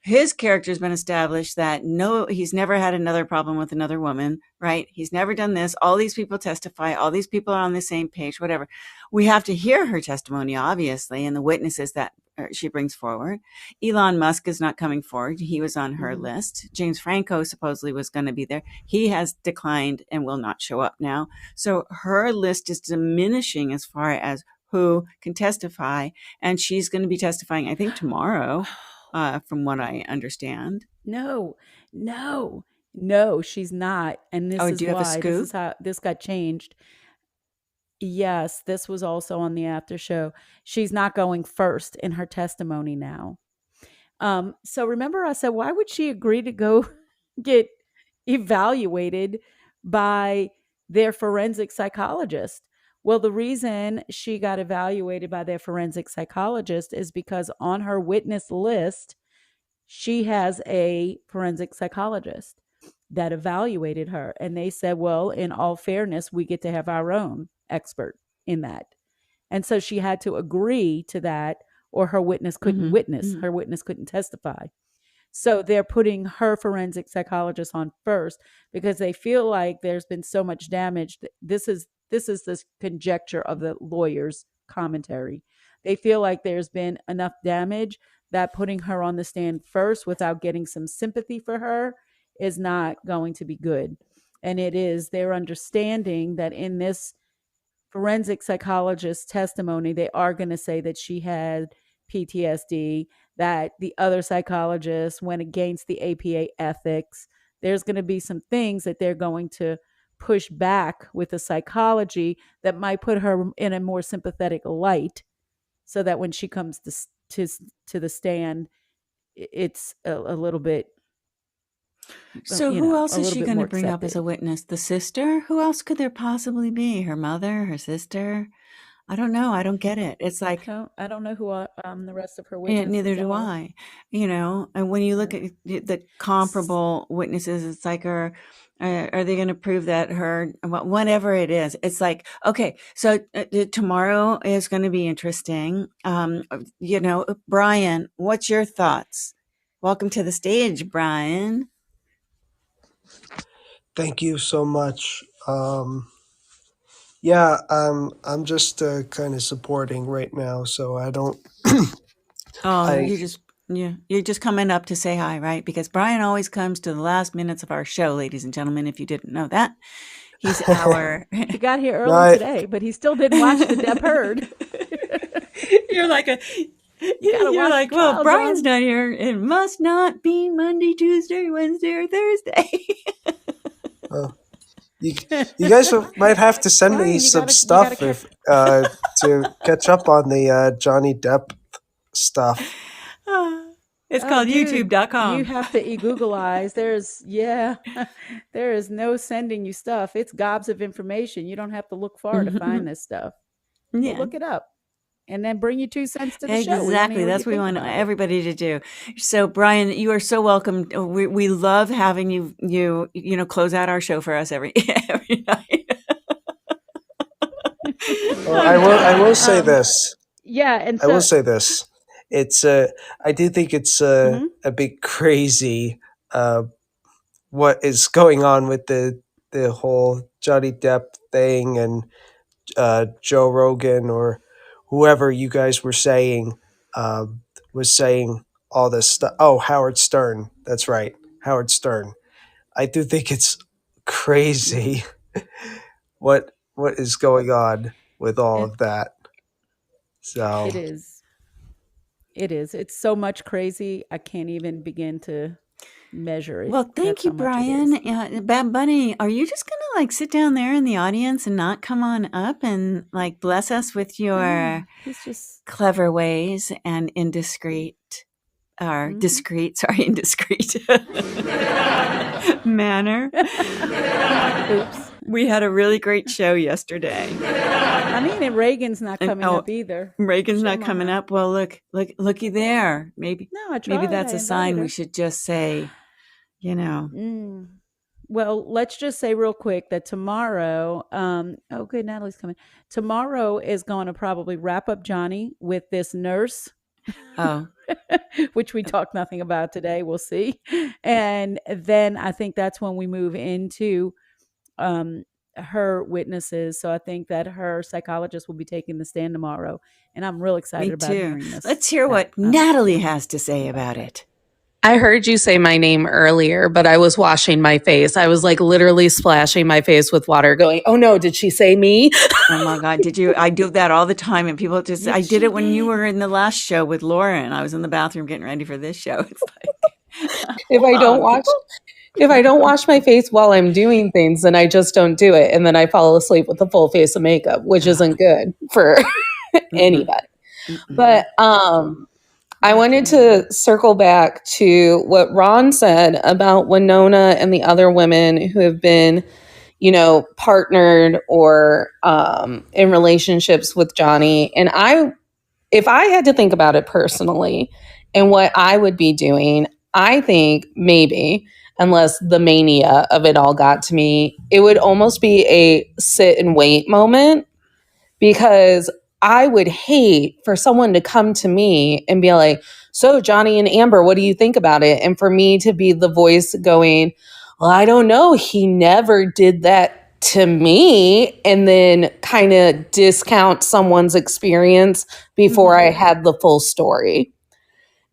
His character has been established that he's never had another problem with another woman, right? He's never done this. All these people testify. All these people are on the same page, whatever. We have to hear her testimony, obviously, and the witnesses that she brings forward. Elon Musk is not coming forward. He was on her list. James Franco supposedly was going to be there. He has declined and will not show up now. So her list is diminishing as far as who can testify. And she's going to be testifying, I think, tomorrow. From what I understand. No, she's not. And this is why this is how this got changed. Yes, this was also on the after show. She's not going first in her testimony now. So remember I said, why would she agree to go get evaluated by their forensic psychologist? Well, the reason she got evaluated by their forensic psychologist is because on her witness list, she has a forensic psychologist that evaluated her. And they said, well, in all fairness, we get to have our own expert in that. And so she had to agree to that, or her witness couldn't witness. Her witness couldn't testify. So they're putting her forensic psychologist on first because they feel like there's been so much damage. This is this conjecture of the lawyer's commentary. They feel like there's been enough damage that putting her on the stand first without getting some sympathy for her is not going to be good. And it is their understanding that in this forensic psychologist testimony, they are going to say that she had PTSD, that the other psychologist went against the APA ethics. There's going to be some things that they're going to push back with the psychology that might put her in a more sympathetic light, so that when she comes to the stand, it's a little bit. So who else is she going to bring up as a witness? The sister? Who else could there possibly be? Her mother? Her sister? I don't know. I don't get it. It's like I don't know who the rest of her witnesses. Neither do I. And when you look at the comparable witnesses, it's like are they going to prove that her whatever it is? It's like, okay, so tomorrow is going to be interesting. Brian, what's your thoughts? Welcome to the stage, Brian. Thank you so much. I'm just kind of supporting right now, so I don't. You're just coming up to say hi, right? Because Brian always comes to the last minutes of our show, ladies and gentlemen. If you didn't know that, he's He got here early today, but he still didn't watch the DeppHeard. You're like well, Brian's not here. It must not be Monday, Tuesday, Wednesday, or Thursday. You guys might have to send Brian, me you some gotta stuff if to catch up on the Johnny Depp stuff. It's Oh, called dude, youtube.com. you have to e-Googleize. There is no sending you stuff. It's gobs of information. You don't have to look far to find this stuff. Go Yeah. look it up. And then bring your 2 cents to the show. Exactly. That's what we want everybody to do. So, Brian, you are so welcome. We love having you close out our show for us every night. Well, I will say this. Yeah, and I will say this. It's I do think it's a bit crazy what is going on with the whole Johnny Depp thing and Joe Rogan or whoever you guys were saying was saying all this stuff. Oh, Howard Stern. That's right. Howard Stern. I do think it's crazy what is going on with all of that. So It is. It is. It's so much crazy. I can't even begin to measure it. Well, thank you, Brian. Bad Bunny, are you just going to like sit down there in the audience and not come on up and like bless us with your he's just clever ways and indiscreet manner? Oops. We had a really great show yesterday. I mean, and Reagan's not coming up either. Reagan's not coming up. Well, looky there. Maybe that's a sign we should just say, Well, let's just say real quick that tomorrow, good, Natalie's coming. Tomorrow is going to probably wrap up Johnny with this nurse. Oh. Which we talked nothing about today. We'll see. And then I think that's when we move into her witnesses. So I think that her psychologist will be taking the stand tomorrow. And I'm real excited about hearing this. Let's hear what Natalie has to say about it. I heard you say my name earlier, but I was washing my face. I was like literally splashing my face with water going, oh no, did she say me? Oh my God, did you? I do that all the time. And people just, I did it when you were in the last show with Laura and I was in the bathroom getting ready for this show. It's like, if I don't wash my face while I'm doing things, then I just don't do it. And then I fall asleep with a full face of makeup, which isn't good for anybody. But, I wanted to circle back to what Ron said about Winona and the other women who have been, partnered or in relationships with Johnny. And if I had to think about it personally and what I would be doing, I think maybe, unless the mania of it all got to me, it would almost be a sit and wait moment, because I would hate for someone to come to me and be like, so Johnny and Amber, what do you think about it? And for me to be the voice going, well, I don't know. He never did that to me. And then kind of discount someone's experience before I had the full story.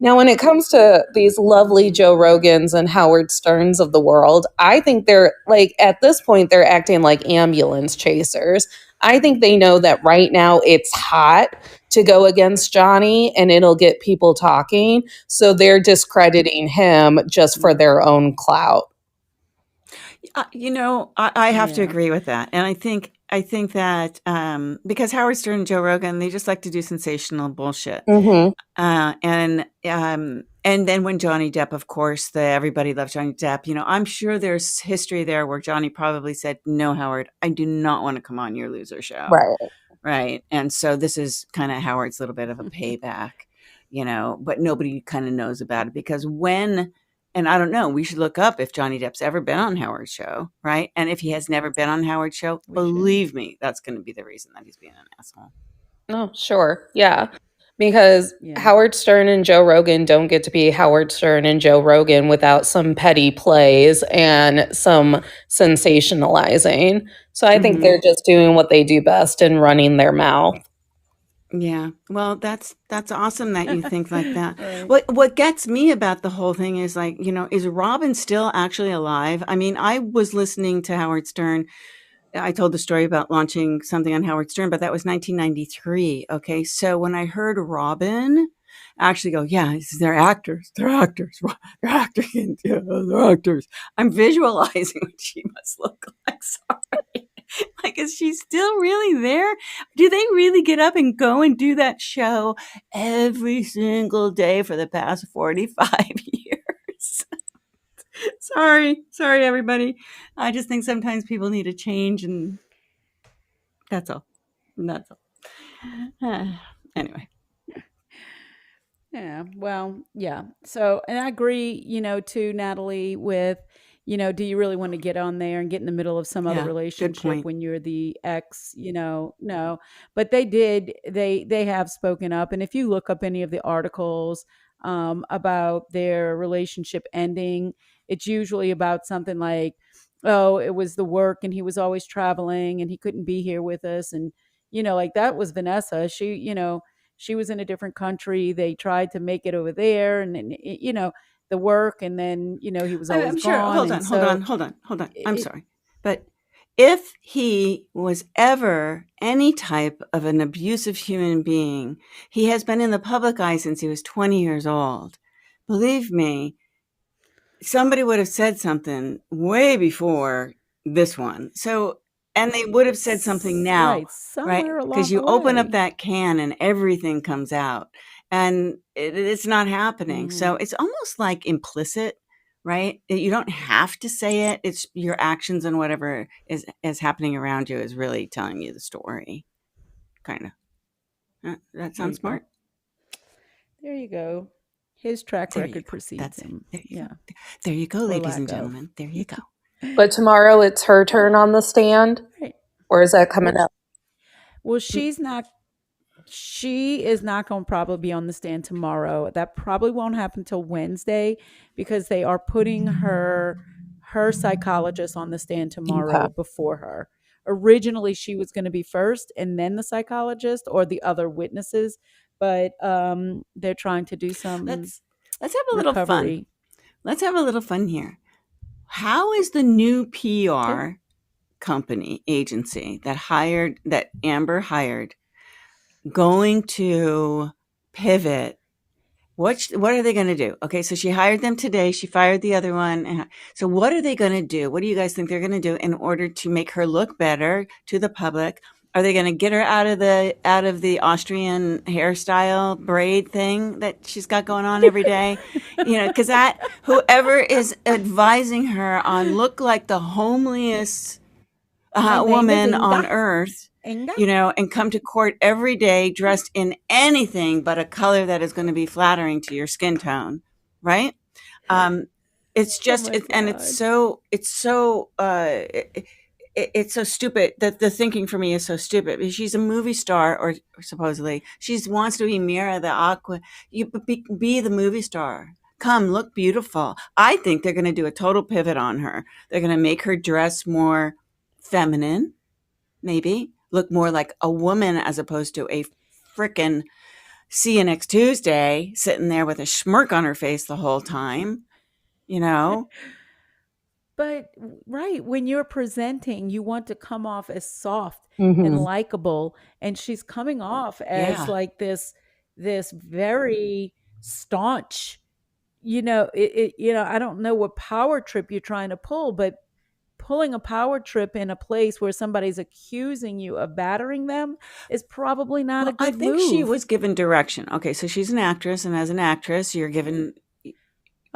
Now, when it comes to these lovely Joe Rogans and Howard Sterns of the world, I think they're like, at this point, they're acting like ambulance chasers. I think they know that right now it's hot to go against Johnny and it'll get people talking. So they're discrediting him just for their own clout. I have to agree with that. And I think that because Howard Stern and Joe Rogan, they just like to do sensational bullshit. Mm-hmm. And then when Johnny Depp, of course, everybody loves Johnny Depp. I'm sure there's history there where Johnny probably said, no, Howard, I do not want to come on your loser show. Right. And so this is kind of Howard's little bit of a payback, but nobody kind of knows about it because and I don't know, we should look up if Johnny Depp's ever been on Howard's show, right? And if he has never been on Howard's show, believe me, that's going to be the reason that he's being an asshole. Oh, sure. Yeah. Because Howard Stern and Joe Rogan don't get to be Howard Stern and Joe Rogan without some petty plays and some sensationalizing. So I think they're just doing what they do best and running their mouth. Yeah. Well, that's awesome that you think like that. Right. What gets me about the whole thing is like, is Robin still actually alive? I mean, I was listening to Howard Stern. I told the story about launching something on Howard Stern, but that was 1993. Okay. So when I heard Robin actually go, yeah, they're actors. They're actors. They're actors. Yeah, they're actors. I'm visualizing what she must look like. Sorry. Like, is she still really there? Do they really get up and go and do that show every single day for the past 45 years? Sorry, everybody. I just think sometimes people need a change, and that's all. That's all. Anyway. Yeah. Well, yeah. So, and I agree, too, Natalie, with, do you really want to get on there and get in the middle of some other Yeah, good relationship point. when you're the ex, no. But they have spoken up. And if you look up any of the articles about their relationship ending, it's usually about something like, oh, it was the work and he was always traveling and he couldn't be here with us. And, like that was Vanessa. She was in a different country. They tried to make it over there, and the work, and then he was always I'm sure. gone. Hold on. I'm sorry, but if he was ever any type of an abusive human being, he has been in the public eye since he was 20 years old. Believe me, somebody would have said something way before this one. So, and they would have said something now, right? Somewhere Because along you the open up way. that can and everything comes out, and it's not happening. So it's almost like implicit, right? You don't have to say it. It's your actions and whatever is happening around you is really telling you the story. Kind of. That sounds smart. There you go. His track There you record go. precedes That's it. him. There you Yeah. go. There you go, Or ladies lack and of. gentlemen. There you go. But tomorrow it's her turn on the stand? Right. Or is that coming up? Well, she is not going to probably be on the stand tomorrow. That probably won't happen till Wednesday because they are putting her psychologist on the stand tomorrow Okay. before her. Originally, she was going to be first and then the psychologist or the other witnesses, but they're trying to do some Let's have a little fun. recovery. Let's have a little fun here. How is the new PR company agency that Amber hired going to pivot? What are they going to do? Okay, so she hired them today. She fired the other one. So what are they going to do? What do you guys think they're going to do in order to make her look better to the public? Are they going to get her out of the Austrian hairstyle braid thing that she's got going on every day? Because whoever is advising her on look like the homeliest woman on earth, and come to court every day dressed in anything but a color that is going to be flattering to your skin tone, right? It's just, it's so stupid that the thinking for me is so stupid because she's a movie star, or supposedly she wants to be Mira the Aqua. You be the movie star. Come look beautiful. I think they're going to do a total pivot on her. They're going to make her dress more feminine, maybe look more like a woman as opposed to a frickin' see you next Tuesday sitting there with a smirk on her face the whole time, But right, when you're presenting, you want to come off as soft Mm-hmm. and likable, and she's coming off as like this very staunch, I don't know what power trip you're trying to pull, but pulling a power trip in a place where somebody's accusing you of battering them is probably not a good move. I think move. she was given direction. Okay, so she's an actress, and as an actress, you're given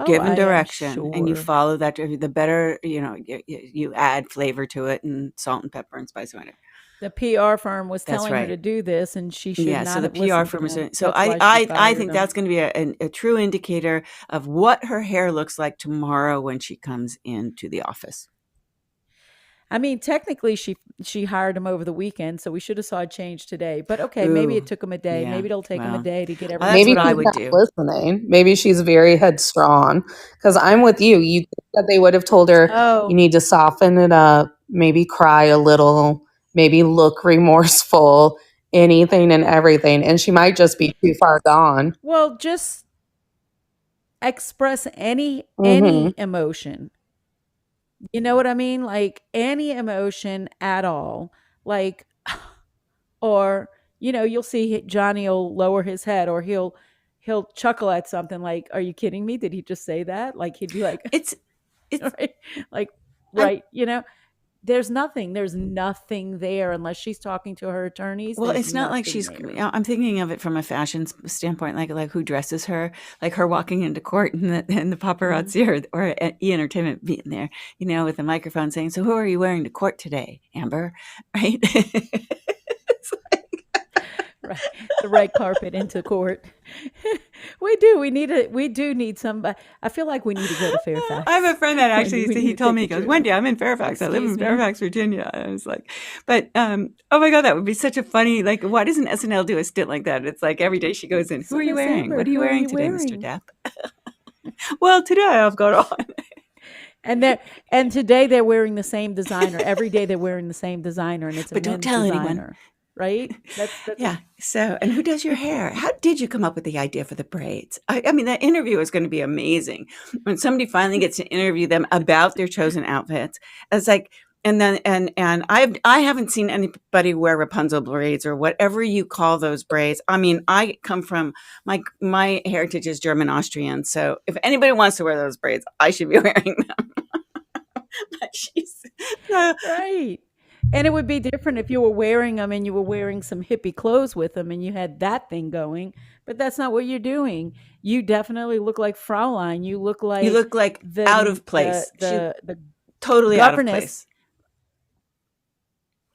direction, and you follow that. The better, you add flavor to it, and salt and pepper and spice on it. The PR firm was telling her to do this, and she should not so have the PR firm was doing. So I think that's going to be a true indicator of what her hair looks like tomorrow when she comes into the office. I mean, technically, she hired him over the weekend, so we should have saw a change today. But okay, maybe it took him a day. Maybe it'll take him a day to get everything. Maybe what I would do. Listening. Maybe she's very headstrong. Because I'm with you. You think that they would have told her, you need to soften it up, maybe cry a little, maybe look remorseful, anything and everything. And she might just be too far gone. Well, just express any emotion. You know what I mean? Like any emotion at all. Like, or, you'll see Johnny will lower his head, or he'll he'll chuckle at something like, "Are you kidding me? Did he just say that?" Like he'd be like, it's right? Like, right, there's nothing there unless she's talking to her attorneys. Well, it's not like I'm thinking of it from a fashion standpoint, like who dresses her, like her walking into court and the paparazzi or E! Entertainment being there, with a microphone saying, "So who are you wearing to court today, Amber?" Right? Right, the red carpet into court. We do need somebody. I feel like we need to go to Fairfax. I have a friend that actually, he told me, he goes, "Wendi, I'm in Fairfax. I live in Fairfax, Virginia." I was like, but, oh my God, that would be such a funny, like, why doesn't SNL do a stint like that? It's like every day she goes in, "Who are you wearing? What are you wearing today, Mr. Depp?" Well, today I've got on. And today they're wearing the same designer. Every day they're wearing the same designer, and it's but don't tell anyone. Right? That's yeah. So, and who does your hair? How did you come up with the idea for the braids? I mean, that interview is going to be amazing. When somebody finally gets to interview them about their chosen outfits, it's like, and then, and I haven't seen anybody wear Rapunzel braids or whatever you call those braids. I mean, I come from my heritage is German Austrian. So if anybody wants to wear those braids, I should be wearing them. But she's right. And it would be different if you were wearing them and you were wearing some hippie clothes with them and you had that thing going. But that's not what you're doing. You definitely look like Fraulein. You look like out of place. The totally out of place.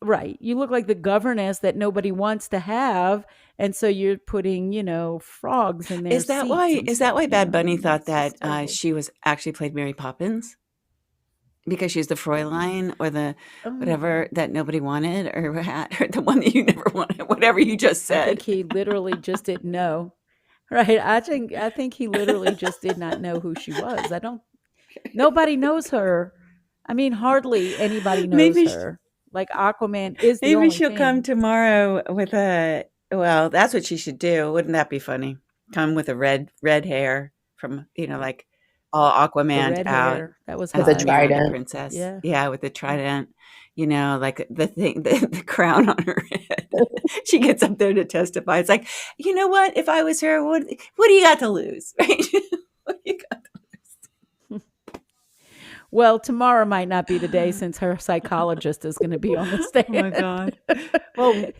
Right. You look like the governess that nobody wants to have. And so you're putting, frogs in there. Is that why Bad Bunny thought that she was actually played Mary Poppins? Because she's the Fräulein or the whatever that nobody wanted or the one that you never wanted, whatever you just said. I think he literally just didn't know. Right. I think he literally just did not know who she was. Nobody knows her. I mean, hardly anybody knows her. Like Aquaman is the only Maybe she'll thing. come tomorrow with well, that's what she should do. Wouldn't that be funny? Come with a red hair from, like all Aquaman out. Hair. That was with a trident. Princess. Yeah, with the trident. Like the thing, the crown on her head. She gets up there to testify. It's like, you know what? If I was her, what do you got to lose? Right? What do you got to lose? Well, tomorrow might not be the day since her psychologist is going to be on the stand. Oh my God. Well,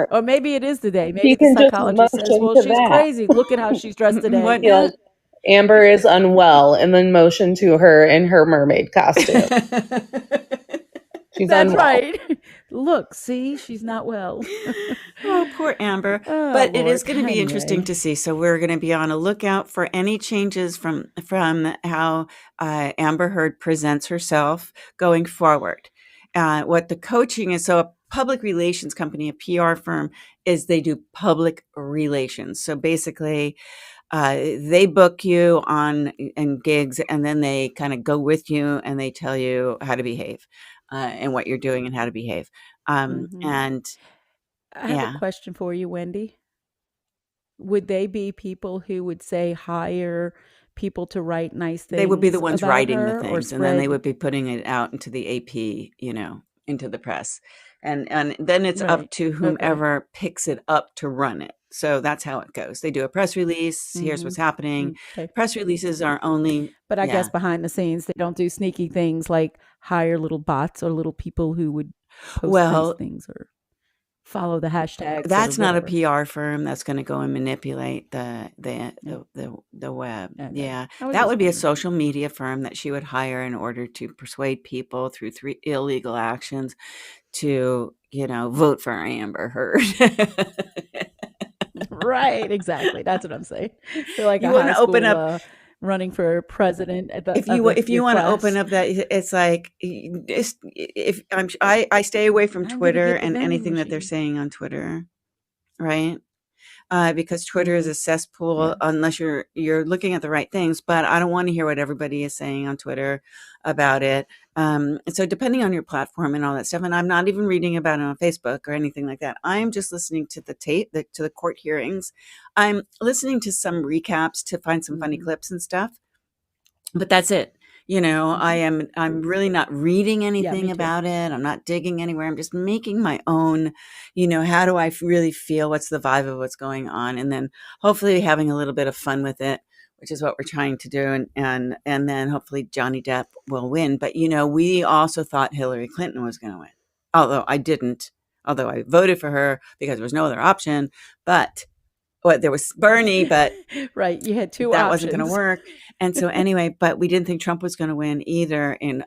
or maybe it is the day. Maybe the psychologist says, "Well, she's crazy. Look at how she's dressed today." What? Amber is unwell, and then motion to her in her mermaid costume. She's That's unwell. right. Look, see, she's not well. Oh, poor Amber. Oh, but Lord. It is going to be interesting to see. So we're going to be on a lookout for any changes from how Amber Heard presents herself going forward. What the coaching is, so a public relations company, a PR firm, is they do public relations. So basically, they book you on gigs, and then they kind of go with you and they tell you how to behave and what you're doing and how to behave. And I have a question for you, Wendi. Would they be people who would say hire people to write nice things? They would be the ones writing the things, and then they spread- would be putting it out into the AP, into the press. And then it's up Right. to whomever picks it up to run it. So that's how it goes. They do a press release. Here's what's happening. Okay. Press releases are only. But I guess behind the scenes, they don't do sneaky things like hire little bots or little people who would post nice things or follow the hashtags. That's or not a whatever. PR firm that's going to go and manipulate the web. Okay. Yeah, I was that just would be a wondering. social media firm that she would hire in order to persuade people through 3 illegal actions to, vote for Amber Heard. Right, exactly. That's what I'm saying. They're like You a wanna high open school, up- running for president. At the, if you want to open up that, it's like, if I stay away from I'm gonna Twitter get the and vending anything that they're machine. saying on Twitter, right? Because Twitter is a cesspool unless you're looking at the right things. But I don't want to hear what everybody is saying on Twitter about it. So depending on your platform and all that stuff, and I'm not even reading about it on Facebook or anything like that. I'm just listening to the tape, to the court hearings. I'm listening to some recaps to find some funny clips and stuff. But that's it. I'm really not reading anything me too. about it. I'm not digging anywhere. I'm just making my own, how do I really feel? What's the vibe of what's going on? And then hopefully having a little bit of fun with it, which is what we're trying to do. And then hopefully Johnny Depp will win. But, we also thought Hillary Clinton was going to win, although I didn't, although I voted for her because there was no other option. But there was Bernie, but right, you had two that options. wasn't going to work. And so anyway, but we didn't think Trump was going to win either. And,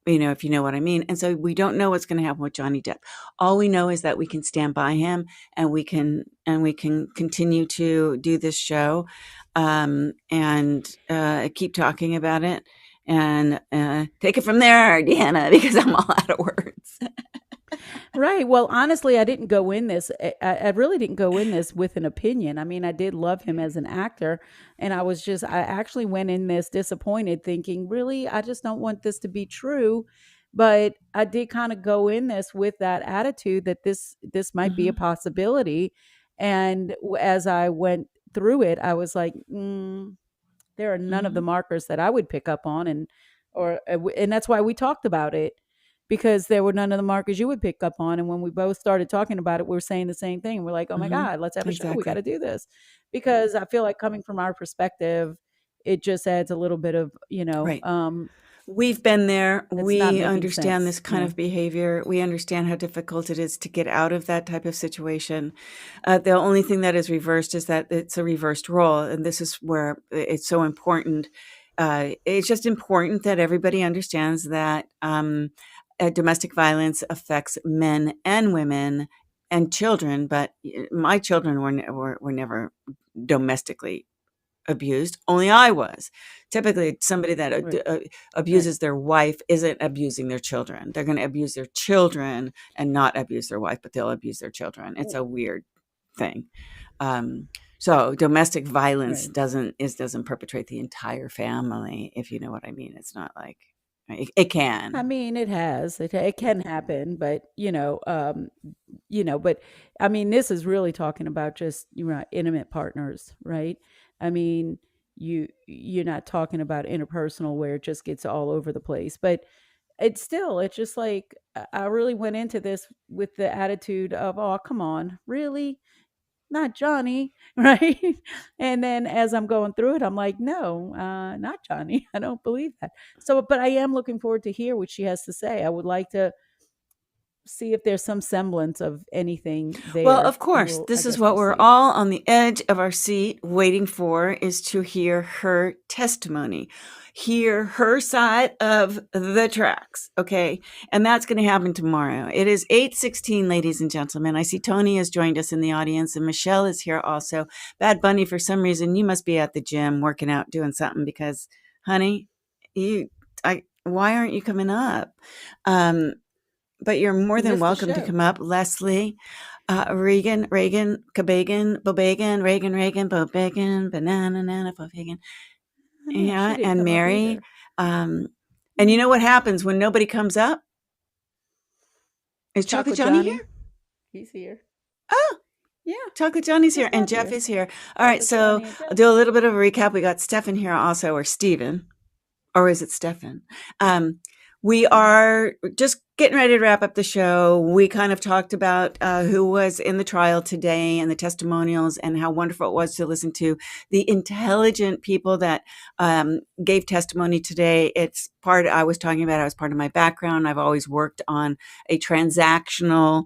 if you know what I mean. And so we don't know what's going to happen with Johnny Depp. All we know is that we can stand by him and we can continue to do this show, and keep talking about it and take it from there, Deanna, because I'm all out of words. Right. Well, honestly, I didn't go in this. I really didn't go in this with an opinion. I mean, I did love him as an actor, and I actually went in this disappointed, thinking, really, I just don't want this to be true. But I did kind of go in this with that attitude that this might be a possibility. And as I went through it, I was like, there are none of the markers that I would pick up on, and that's why we talked about it. Because there were none of the markers you would pick up on. And when we both started talking about it, we were saying the same thing. We're like, oh my God, let's have a show. We got to do this. Because I feel like coming from our perspective, it just adds a little bit of, Right. We've been there. We understand this kind Yeah. of behavior. We understand how difficult it is to get out of that type of situation. The only thing that is reversed is that it's a reversed role. And this is where it's so important. It's just important that everybody understands that domestic violence affects men and women and children, but my children were never domestically abused. Only I was. Typically, somebody that abuses their wife isn't abusing their children. They're going to abuse their children and not abuse their wife, but they'll abuse their children. It's a weird thing. So domestic violence doesn't perpetrate the entire family, if you know what I mean. It's not like it can. I mean, it has. It can happen, but but I mean, this is really talking about just intimate partners, right? I mean, you're not talking about interpersonal where it just gets all over the place, but it's just like I really went into this with the attitude of, oh, come on, really? Not Johnny, right? And then as I'm going through it, I'm like, no, not Johnny. I don't believe that. So, but I am looking forward to hear what she has to say. I would like to see if there's some semblance of anything there. Well, of course, this is what we're all on the edge of our seat waiting for, is to hear her testimony, hear her side of the tracks. Okay. And that's going to happen tomorrow. It is 8:16, ladies and gentlemen. I see Tony has joined us in the audience and Michelle is here also. Bad Bunny, for some reason, you must be at the gym working out, doing something, because honey, why aren't you coming up? But you're more than welcome to come up. Leslie, Regan, Kabagan, Bobagan, Regan, Bobagan, Banana, Nana, Bobagan. Yeah, and Mary. And you know what happens when nobody comes up? Is Chocolate Johnny here? He's here. Oh, yeah. Chocolate Johnny's here, and Jeff is here. All right, so I'll do a little bit of a recap. We got Stefan here also, or Steven. Or is it Stefan? We are just getting ready to wrap up the show. We kind of talked about who was in the trial today and the testimonials and how wonderful it was to listen to the intelligent people that gave testimony today. It's part I was talking about. I was part of my background. I've always worked on a transactional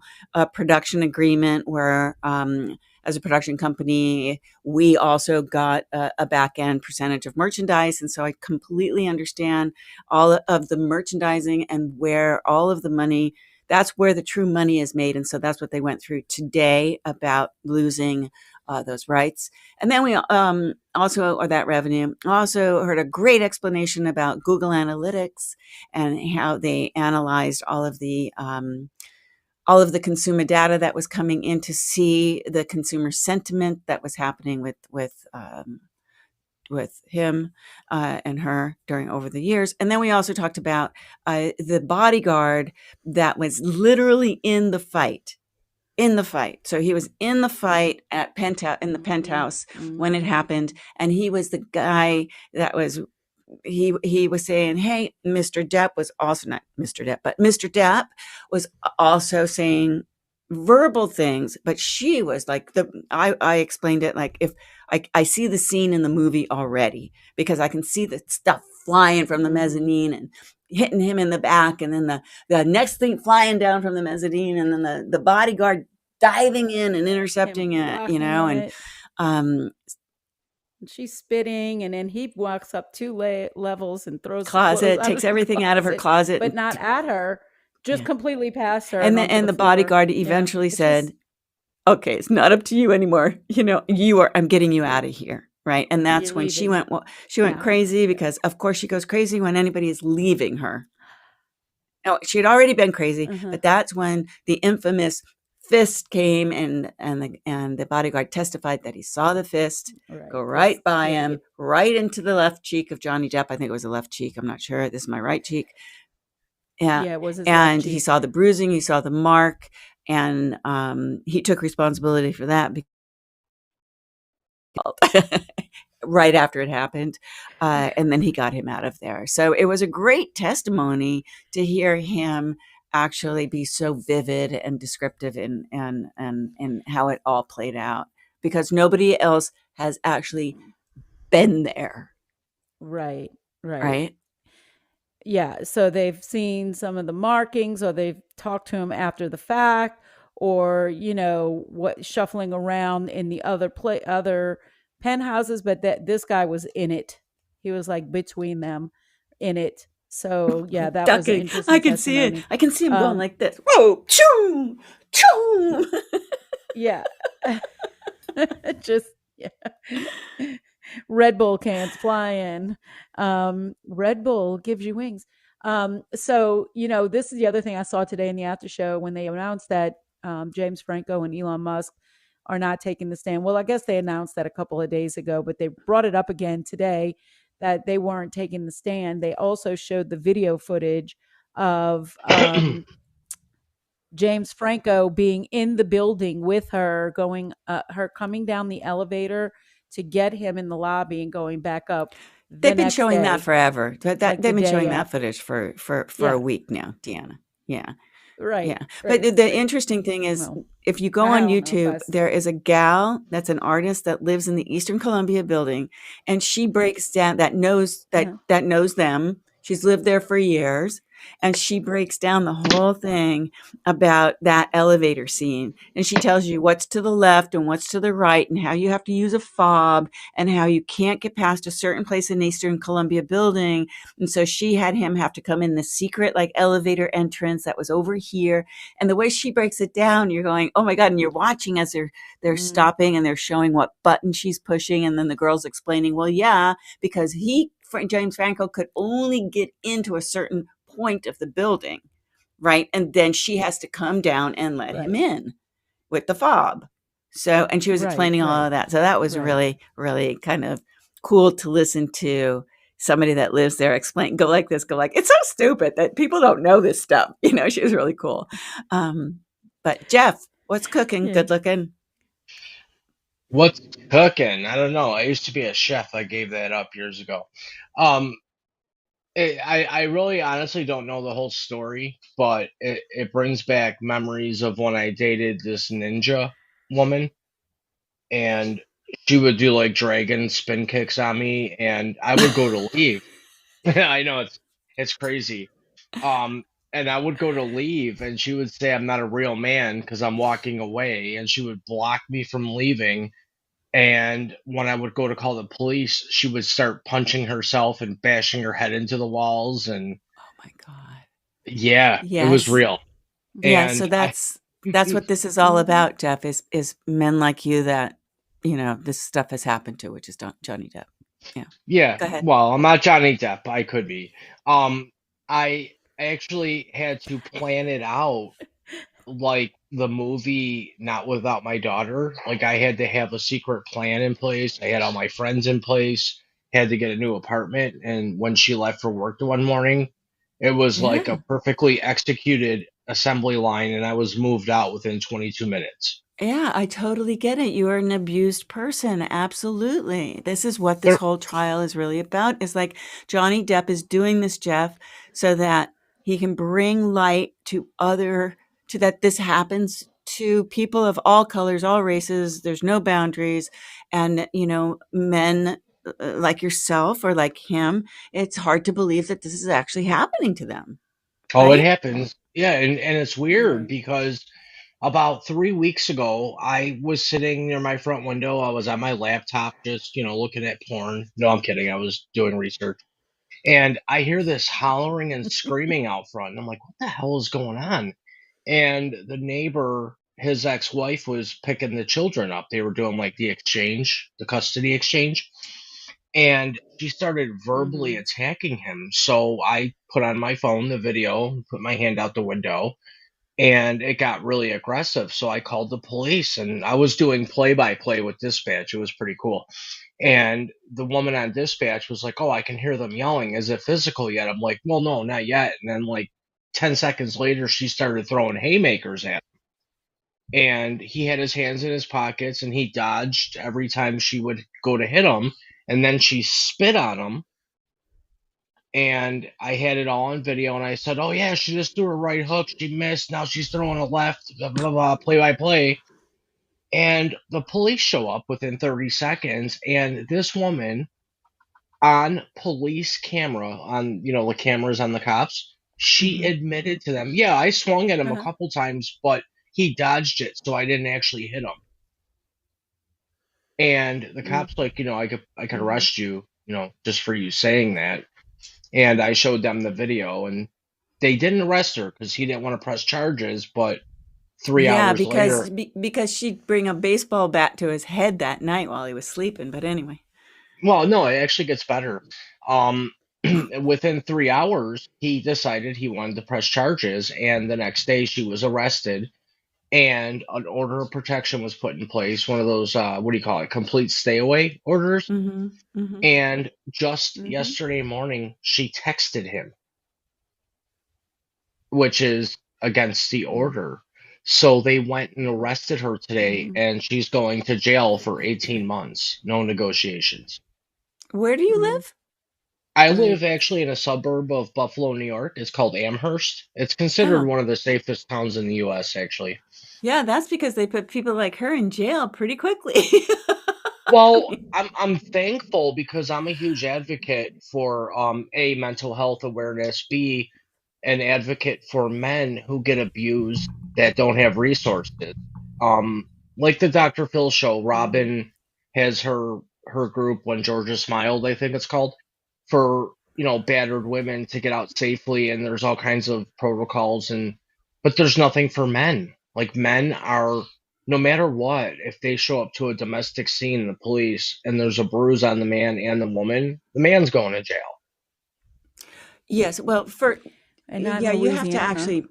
production agreement where as a production company, we also got a back-end percentage of merchandise. And so I completely understand all of the merchandising and where all of the money, that's where the true money is made. And so that's what they went through today about losing those rights. And then we or that revenue. Also heard a great explanation about Google Analytics and how they analyzed all of the consumer data that was coming in to see the consumer sentiment that was happening with him and her over the years. And then we also talked about the bodyguard that was literally in the fight. So he was in the fight in the penthouse when it happened. And he was the guy that was he was saying, hey, Mr. Depp was also, not Mr. Depp, but Mr. Depp was also saying verbal things, but she was like, I explained it like, if I see the scene in the movie already, because I can see the stuff flying from the mezzanine and hitting him in the back, and then the next thing flying down from the mezzanine, and then the bodyguard diving in and intercepting it, and she's spitting, and then he walks up 2 levels and throws closet, takes everything out of her closet, but not at her, just completely past her. And the bodyguard eventually said, okay, it's not up to you anymore. I'm getting you out of here. Right. And that's when she went crazy, because of course she goes crazy when anybody is leaving her. Now, she had already been crazy, but that's when the infamous fist came, and the bodyguard testified that he saw the fist go right by him, right into the left cheek of Johnny Depp. I think it was the left cheek. I'm not sure. This is my right cheek. Yeah, it was his and left cheek. He saw the bruising, he saw the mark, and he took responsibility for that right after it happened, and then he got him out of there. So it was a great testimony to hear him actually be so vivid and descriptive in how it all played out, because nobody else has actually been there. Right. Yeah, so they've seen some of the markings, or they've talked to him after the fact, or what, shuffling around in the other penthouses, but that this guy was in it. He was like between them, in it. So yeah, that was an interesting. I can see it. I can see him going like this. Whoa, choo, choo. Yeah, just Red Bull cans flying. Red Bull gives you wings. So this is the other thing I saw today in the after show, when they announced that James Franco and Elon Musk are not taking the stand. Well, I guess they announced that a couple of days ago, but they brought it up again today that they weren't taking the stand. They also showed the video footage of James Franco being in the building with her, her coming down the elevator to get him in the lobby and going back up. They've been showing that forever. They've been showing that footage for a week now, Deanna. Yeah. Right. Yeah. But the interesting thing is, if you go on YouTube, there is a gal that's an artist that lives in the Eastern Columbia building, and she breaks down, that knows them. She's lived there for years, and she breaks down the whole thing about that elevator scene. And she tells you what's to the left and what's to the right, and how you have to use a fob, and how you can't get past a certain place in Eastern Columbia building. And so she had him have to come in the secret elevator entrance that was over here. And the way she breaks it down, you're going, oh my God. And you're watching as they're stopping, and they're showing what button she's pushing. And then the girl's explaining, well, yeah, because James Franco could only get into a certain point of the building, right? And then she has to come down and let him in with the fob. So, and she was explaining all of that. So that was really, really kind of cool to listen to somebody that lives there explain, go like this, it's so stupid that people don't know this stuff. She was really cool. But Jeff, what's cooking? Good looking. What's cooking? I don't know. I used to be a chef. I gave that up years ago. I really honestly don't know the whole story, but it brings back memories of when I dated this ninja woman, and she would do dragon spin kicks on me, and I would go to leave. I know it's crazy. And I would go to leave, and she would say I'm not a real man because I'm walking away, and she would block me from leaving. And when I would go to call the police, she would start punching herself and bashing her head into the walls. And oh my God. Yeah, yes. It was real. Yeah. And so that's what this is all about, Jeff, is men like you that, this stuff has happened to, which is Johnny Depp. Yeah. Yeah. Go ahead. Well, I'm not Johnny Depp. I could be. I actually had to plan it out like the movie Not Without My Daughter. I had to have a secret plan in place. I had all my friends in place, had to get a new apartment. And when she left for work one morning, it was like a perfectly executed assembly line, and I was moved out within 22 minutes. Yeah, I totally get it. You are an abused person. Absolutely. This is what this whole trial is really about. Is like Johnny Depp is doing this, Jeff, so that he can bring light to that this happens to people of all colors, all races. There's no boundaries. And, men like yourself or like him, it's hard to believe that this is actually happening to them. Oh, it Right? happens. Yeah, and it's weird because about 3 weeks ago, I was sitting near my front window. I was on my laptop just, looking at porn. No, I'm kidding. I was doing research. And I hear this hollering and screaming out front. And I'm like, what the hell is going on? And the neighbor, his ex-wife, was picking the children up. They were doing like the exchange, the custody exchange. And she started verbally attacking him. So I put on my phone the video, put my hand out the window, and it got really aggressive. So I called the police, and I was doing play-by-play with dispatch. It was pretty cool. And the woman on dispatch was like, "Oh, I can hear them yelling. Is it physical yet?" I'm like, "Well, no, not yet." And then like 10 seconds later, she started throwing haymakers at him. And he had his hands in his pockets, and he dodged every time she would go to hit him. And then she spit on him. And I had it all on video, and I said, "Oh yeah, she just threw a right hook. She missed. Now she's throwing a left. Blah blah blah. Play by play." And the police show up within 30 seconds, and this woman on police camera, on the cameras on the cops, she admitted to them, "Yeah, I swung at him a couple times, but he dodged it, so I didn't actually hit him." And the cops like, I could arrest you, just for you saying that. And I showed them the video, and they didn't arrest her because he didn't want to press charges. But 3 hours later, because she'd bring a baseball bat to his head that night while he was sleeping. But anyway. Well, no, it actually gets better. Within 3 hours, he decided he wanted to press charges, and the next day she was arrested, and an order of protection was put in place. One of those, what do you call it? Complete stay away orders. And just yesterday morning, she texted him, which is against the order. So they went and arrested her today, and she's going to jail for 18 months. No negotiations. Where do you live? I live actually in a suburb of Buffalo, New York. It's called Amherst. It's considered one of the safest towns in the U.S., actually. Yeah, that's because they put people like her in jail pretty quickly. Well, I'm thankful because I'm a huge advocate for A, mental health awareness, B, an advocate for men who get abused that don't have resources. Like the Dr. Phil show, Robin has her group When Georgia Smiled, I think it's called, for battered women to get out safely, and there's all kinds of protocols, but there's nothing for men. Like, men are, no matter what, if they show up to a domestic scene, the police, and there's a bruise on the man and the woman, the man's going to jail. Yes, well, you have to actually.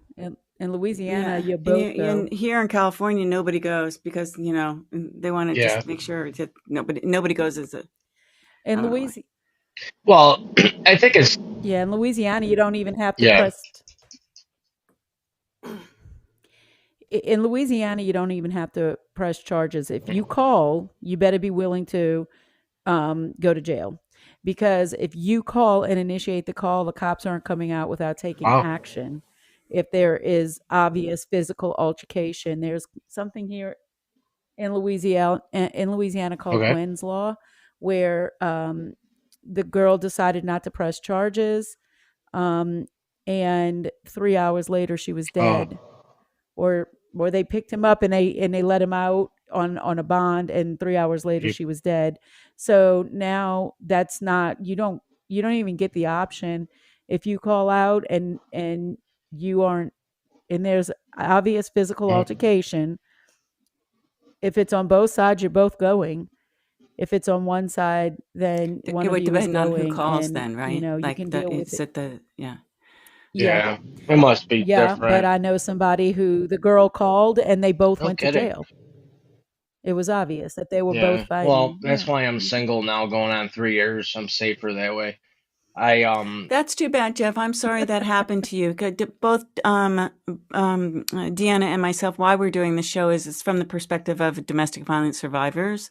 In Louisiana, you both go. Here in California, nobody goes because they want to just make sure that nobody goes as a. In Louisiana. Well, I think it's. Yeah, in Louisiana, you don't even have to press. In Louisiana, you don't even have to press charges. If you call, you better be willing to go to jail. Because if you call and initiate the call, the cops aren't coming out without taking action. If there is obvious physical altercation, there's something here in Louisiana called Gwen's Law, where the girl decided not to press charges, and 3 hours later she was dead, or they picked him up and they let him out on a bond, and 3 hours later she was dead. So now that's not, you don't even get the option if you call out and you aren't, and there's obvious physical altercation. If it's on both sides, you're both going. If it's on one side, then one of you is going. On who calls, and, then, right? You can deal with it. Yeah, it must be different. But I know somebody who the girl called and they both went to jail. It was obvious that they were both fighting. Well, that's why I'm single now, going on 3 years. I'm safer that way. That's too bad, Jeff. I'm sorry that happened to you. Both Deanna and myself, why we're doing the show is it's from the perspective of domestic violence survivors.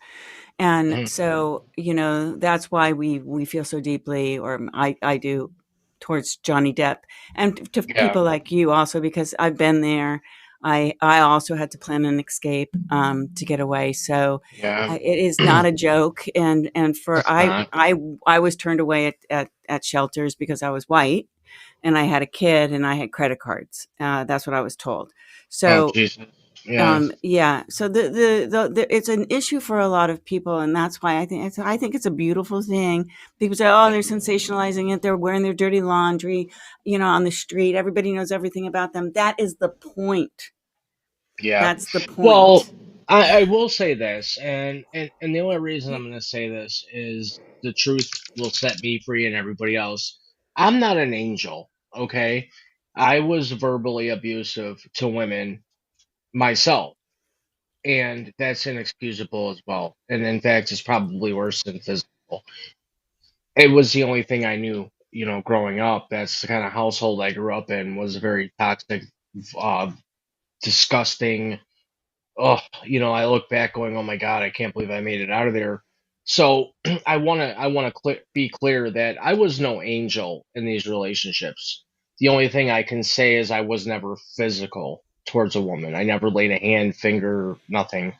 And so, that's why we feel so deeply, or I do, towards Johnny Depp, and to people like you also, because I've been there. I also had to plan an escape to get away. So it is not a joke. And for I was turned away at shelters because I was white and I had a kid and I had credit cards. That's what I was told. So Jesus. yeah. So the it's an issue for a lot of people, and that's why I think it's a beautiful thing. People say, "Oh, they're sensationalizing it. They're wearing their dirty laundry, on the street. Everybody knows everything about them." That is the point. Yeah. That's the point. Well, I will say this, and the only reason I'm going to say this is the truth will set me free and everybody else. I'm not an angel, okay? I was verbally abusive to women myself, and that's inexcusable as well. And in fact, it's probably worse than physical. It was the only thing I knew, growing up. That's the kind of household I grew up in, was very toxic, uh, disgusting. Oh, I look back going, oh my God, I can't believe I made it out of there. So I want to be clear that I was no angel in these relationships. The only thing I can say is I was never physical towards a woman. I never laid a hand, finger, nothing.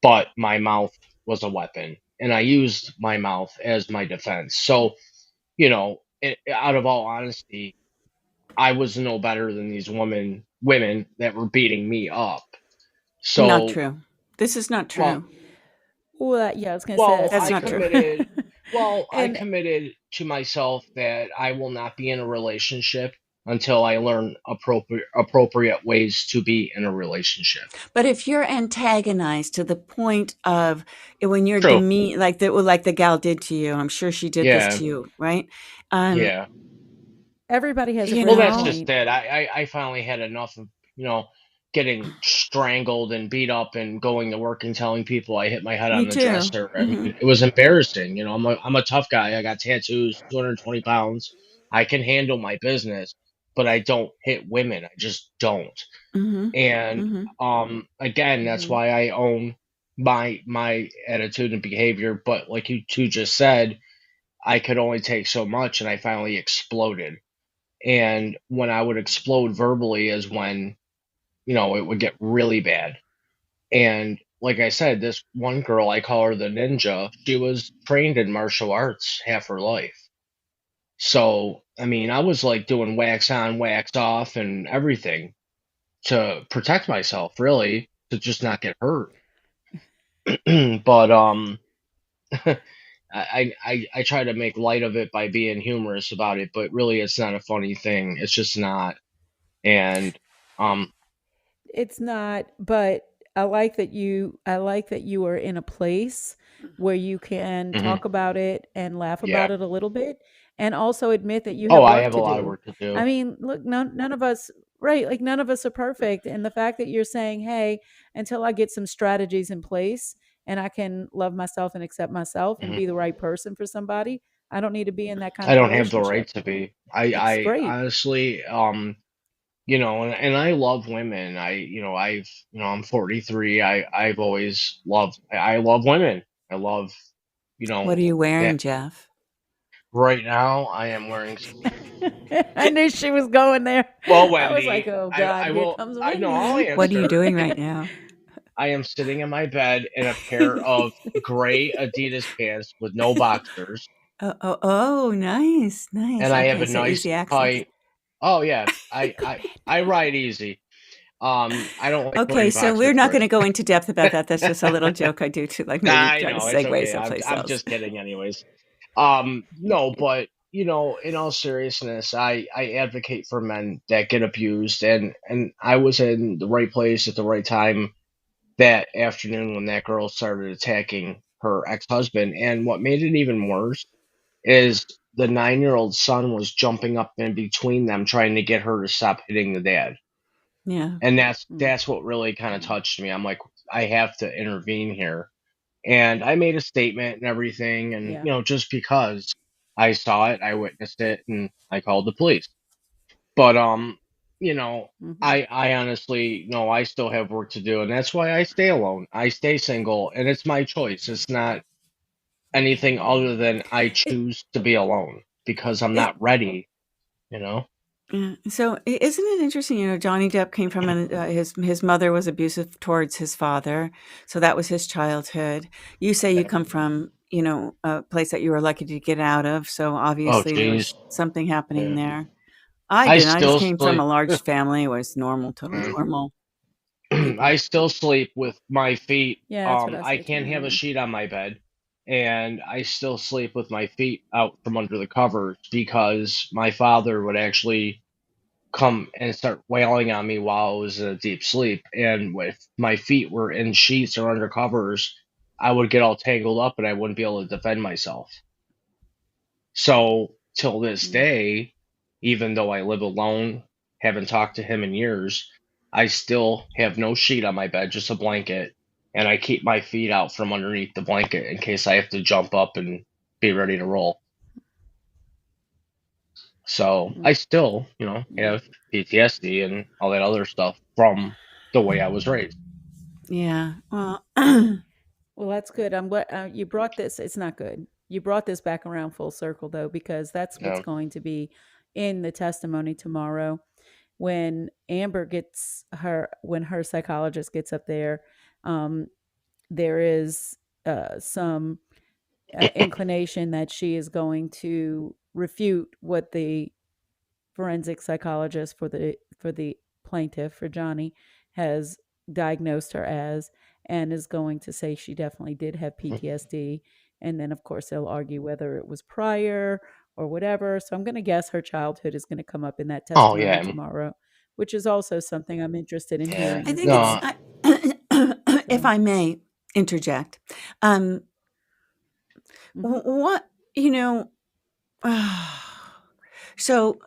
But my mouth was a weapon, and I used my mouth as my defense. So, out of all honesty, I was no better than these women that were beating me up. Not So, true. This is not well, true. Well, yeah, I was going to say well, that's That's I not not true. committed. Well, I And committed to myself that I will not be in a relationship until I learn appropriate ways to be in a relationship. But if you're antagonized to the point of when you're True. like the gal did to you, I'm sure she did this Yeah. to you, right? Um, Yeah. everybody has a you Well, breaking that's know, just point. it. I finally had enough of, getting strangled and beat up and going to work and telling people I hit my head me on the too. dresser. I mean, Hmm. it was embarrassing. I'm a tough guy. I got tattoos, 220 pounds. I can handle my business, but I don't hit women. I just don't. Hmm. And Hmm. again, that's Hmm. why I own my attitude and behavior. But like you two just said, I could only take so much, and I finally exploded. And when I would explode verbally is when, it would get really bad. And like I said, this one girl, I call her the ninja, she was trained in martial arts half her life. So, I mean, I was like doing wax on, wax off and everything to protect myself, really, to just not get hurt. But I try to make light of it by being humorous about it, but really it's not a funny thing. It's just not. And um It's not, but I like that you are in a place where you can mhm, talk about it and laugh yeah. about it a little bit and also admit that you Oh, have I work have a to lot of do. work to do. I mean, look, none of us, right, like none of us are perfect, and the fact that you're saying, "Hey, until I get some strategies in place and I can love myself and accept myself and Mhm. be the right person for somebody, I don't need to be in that kind I of don't have the right relationship." to be. I It's I great. honestly, and I love women. I'm 43. I've always loved. I love women. I love, you What know, are you wearing, that. Jeff? Right now, I am wearing. I knew she was going there. Well, I was Wendy, like, "Oh I God, here will. comes I know. I'll Wendy." What are you answer. doing right now? I am sitting in my bed in a pair of gray Adidas pants with no boxers, Oh, nice, nice. and I have Okay, a so nice easy access. tight. Oh yeah, Good I ride easy. I don't like Okay, wearing so we're boxer not going to shorts. go into depth about that. That's just a little joke I do to like maybe I try to know it's segue okay. I'm someplace I'm else. just kidding, anyways. No, but in all seriousness, I advocate for men that get abused, and I was in the right place at the right time that afternoon when that girl started attacking her ex-husband. And what made it even worse is the 9-year-old son was jumping up in between them, trying to get her to stop hitting the dad. Yeah. And that's Mm, that's what really kind of touched me. I'm like, I have to intervene here. And I made a statement and everything, and yeah. just because. I saw it, I witnessed it, and I called the police. But you know, I honestly no, I still have work to do, and that's why I stay alone. I stay single, and it's my choice. It's not anything other than I choose to be alone because I'm not ready. You know. Yeah. So isn't it interesting? You know, Johnny Depp came from his mother was abusive towards his father, so that was his childhood. You say you come from, you know, a place that you were lucky to get out of, so Oh, obviously there jeez. was something happening Yeah. there. I I didn't. I just still came from a sleep. large family. It was normal, totally normal people. I still sleep with my feet. Yeah, that's what I I say can't have a too. sheet on my bed, and I still sleep with my feet out from under the covers because my father would actually come and start wailing on me while I was in a deep sleep. And if my feet were in sheets or under covers, I would get all tangled up and I wouldn't be able to defend myself. So, till this day, even though I live alone, haven't talked to him in years, I still have no sheet on my bed, just a blanket, and I keep my feet out from underneath the blanket in case I have to jump up and be ready to roll. So I still, you know, have PTSD and all that other stuff from the way I was raised. Yeah. Well, Well, that's good. I'm glad you brought this. It's not good. You brought this back around full circle, though, because that's what's Yeah. going to be in the testimony tomorrow when Amber when her psychologist gets up there. Um, there is some inclination that she is going to refute what the forensic psychologist for the plaintiff, for Johnny, has diagnosed her as, and is going to say she definitely did have PTSD. And then of course they'll argue whether it was prior or whatever. So I'm going to guess her childhood is going to come up in that Oh testimony yeah. tomorrow, which is also something I'm interested in Yeah. hearing I as think well. if I may interject, what, you know, so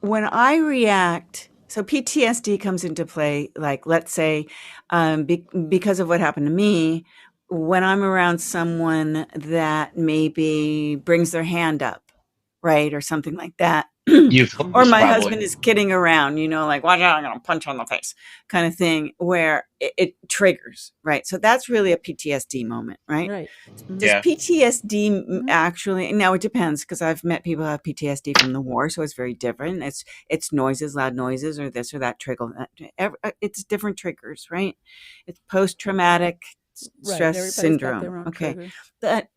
when I react, so PTSD comes into play, like let's say, because of what happened to me, when I'm around someone that maybe brings their hand up, right, or something like that. Or my probably. husband is kidding around, you know, like, watch out, I'm going to punch you on the face kind of thing, where it triggers, right? So that's really a PTSD moment, right? Right. Does Yeah. PTSD actually, now it depends, because I've met people who have PTSD from the war, so it's very different. It's noises, loud noises, or this or that trigger. It's different triggers, right? It's post-traumatic Right. stress Everybody's got their syndrome. own Okay. triggers. But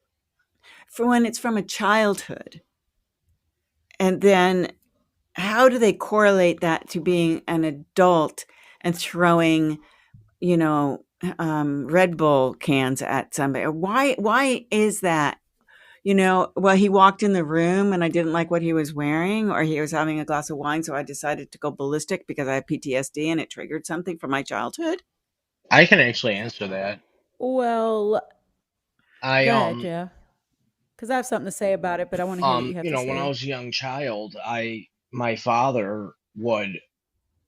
for when it's from a childhood, and then how do they correlate that to being an adult and throwing, you know, Red Bull cans at somebody? Why is that? You know, well, he walked in the room and I didn't like what he was wearing, or he was having a glass of wine, so I decided to go ballistic because I have PTSD and it triggered something from my childhood. I can actually answer that. Well, I go ahead, Jeff, because I have something to say about it, but I want to hear what you have you to know, when I say. was a young child, my father would,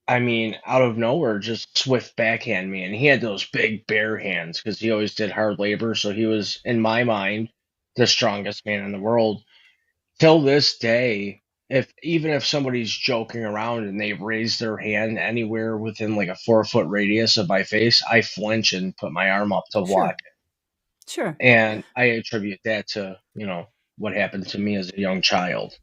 I mean, out of nowhere, just swift backhand me, and he had those big bare hands because he always did hard labor, so he was, in my mind, the strongest man in the world. Till this day, if somebody's joking around and they raise their hand anywhere within like a 4 foot radius of my face, I flinch and put my arm up to block it. Sure. And I attribute that to, you know, what happened to me as a young child.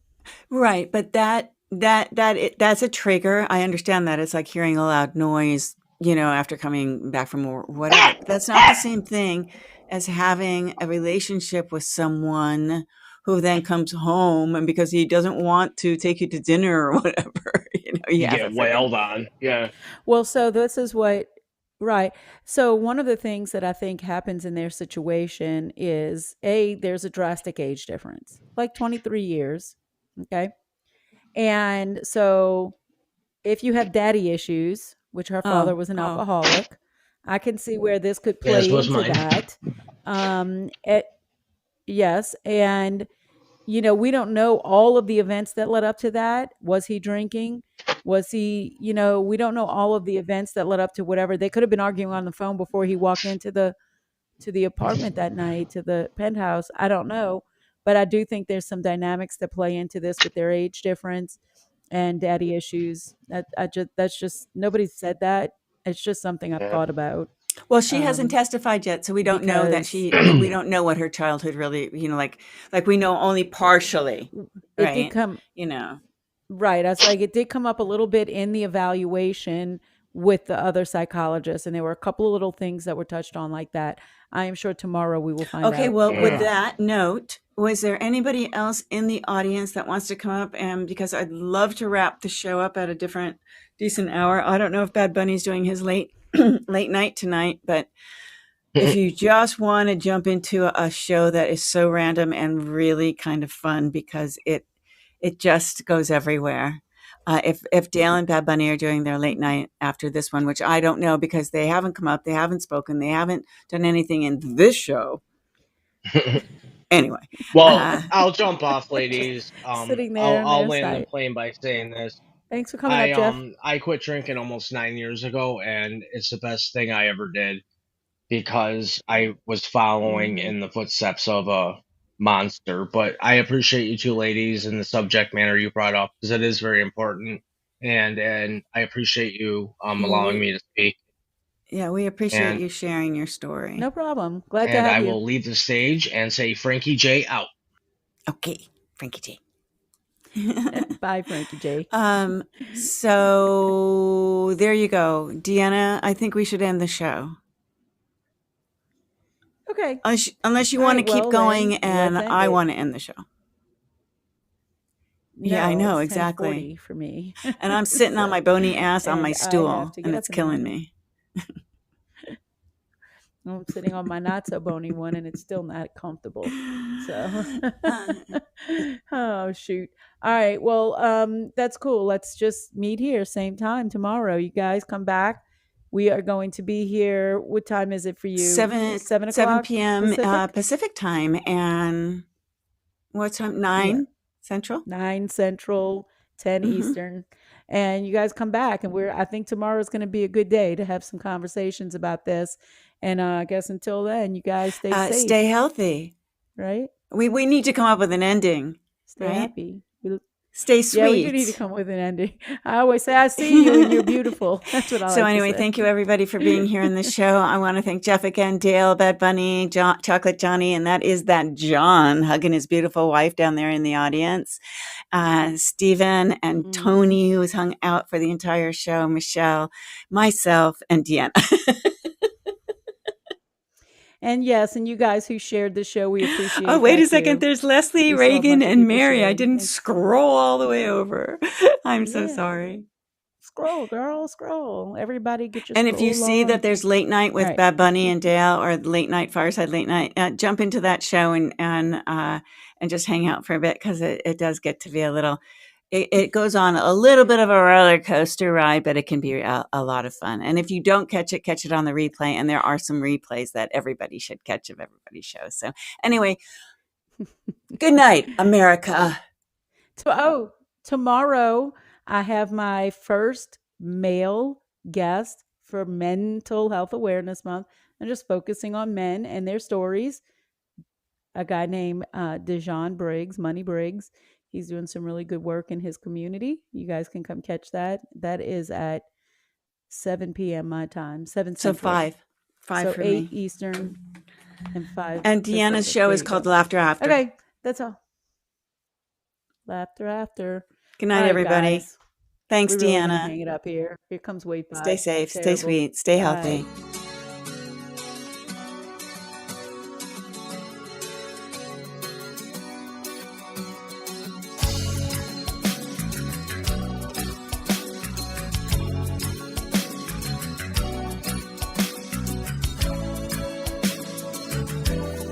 Right, but that's a trigger. I understand that. It's like hearing a loud noise, you know, after coming back from war, whatever. But that's not the same thing as having a relationship with someone who then comes home and because he doesn't want to take you to dinner or whatever, you know, he You has a get freaking wailed on. Yeah. Well, so this is what, right. So one of the things that I think happens in their situation is there's a drastic age difference, like 23 years. Okay. And so if you have daddy issues, which her father was an oh. alcoholic, I can see where this could As play was into mine. that. Yes. And, you know, we don't know all of the events that led up to that. Was he drinking? Was he, you know, we don't know all of the events that led up to whatever. They could have been arguing on the phone before he walked into the apartment that night, to the penthouse. I don't know. But I do think there's some dynamics that play into this with their age difference and daddy issues. That's just nobody said that. It's just something I've thought about. Well, she hasn't testified yet, so we don't know that we don't know what her childhood really, like we know only partially. It did come, right. I was like, it did come up a little bit in the evaluation with the other psychologists, and there were a couple of little things that were touched on like that. I am sure tomorrow we will find out. Okay, well, with that note, was there anybody else in the audience that wants to come up? And because I'd love to wrap the show up at a decent hour. I don't know if Bad Bunny's doing his late night tonight, but if you just want to jump into a show that is so random and really kind of fun because it just goes everywhere. If Dale and Bad Bunny are doing their late night after this one, which I don't know because they haven't come up, they haven't spoken, they haven't done anything in this show. Anyway. Well, I'll jump off, ladies. Sitting there I'll land the plane by saying this. Thanks for coming up, Jeff. I quit drinking almost 9 years ago, and it's the best thing I ever did because I was following in the footsteps of a monster. But I appreciate you two ladies and the subject matter you brought up because it is very important, and I appreciate you allowing me to speak. Yeah, we appreciate you sharing your story. No problem. Glad to have you. And I will leave the stage and say Frankie J out. Okay, Frankie J. Bye, Frankie J. So there you go. Deanna, I think we should end the show. Okay. Unless you want to keep going and I want to end the show. Yeah, I know, exactly. For me. And I'm sitting on my bony ass on my stool and it's killing me. I'm sitting on my not so bony one and it's still not comfortable. So, oh shoot. All right. Well, that's cool. Let's just meet here same time tomorrow. You guys come back. We are going to be here. What time is it for you? 7 p.m. Pacific time. And what time? 9 Central? 9 Central, 10 Eastern. And you guys come back, and I think tomorrow is going to be a good day to have some conversations about this. And I guess until then, you guys stay safe. Stay healthy. Right? We need to come up with an ending. Stay happy. Stay sweet. Yeah, we do need to come with an ending. I always say, I see you and you're beautiful. That's what I like anyway, to say. Thank you everybody for being here in the show. I want to thank Jeff again, Dale, Bad Bunny, Chocolate Johnny, and that is that John hugging his beautiful wife down there in the audience. Stephen and Tony, who was hung out for the entire show, Michelle, myself, and Deanna. And yes, and you guys who shared the show, we appreciate it. Oh, wait a second. There's Leslie, Reagan, and Mary. I didn't scroll all the way over. I'm so sorry. Scroll, girl, scroll. Everybody get your And if you see that there's late night with Bad Bunny and Dale or late night, Fireside Late Night, jump into that show and just hang out for a bit because it does get to be a little... It goes on a little bit of a roller coaster ride, but it can be a lot of fun. And if you don't catch it on the replay. And there are some replays that everybody should catch of everybody's show. So anyway, good night, America. Tomorrow I have my first male guest for Mental Health Awareness Month. I'm just focusing on men and their stories. A guy named Dejan Briggs, Money Briggs. He's doing some really good work in his community. You guys can come catch that. That is at 7 p.m. my time. 7 So Central. 5 so for 8 me. Eastern and 5. And Deanna's show is called Laughter After. Okay, that's all. Laughter After. Good night, everybody. Guys. Thanks, we really Deanna. hang it up here. Here comes Wait. Stay safe, stay sweet, stay healthy.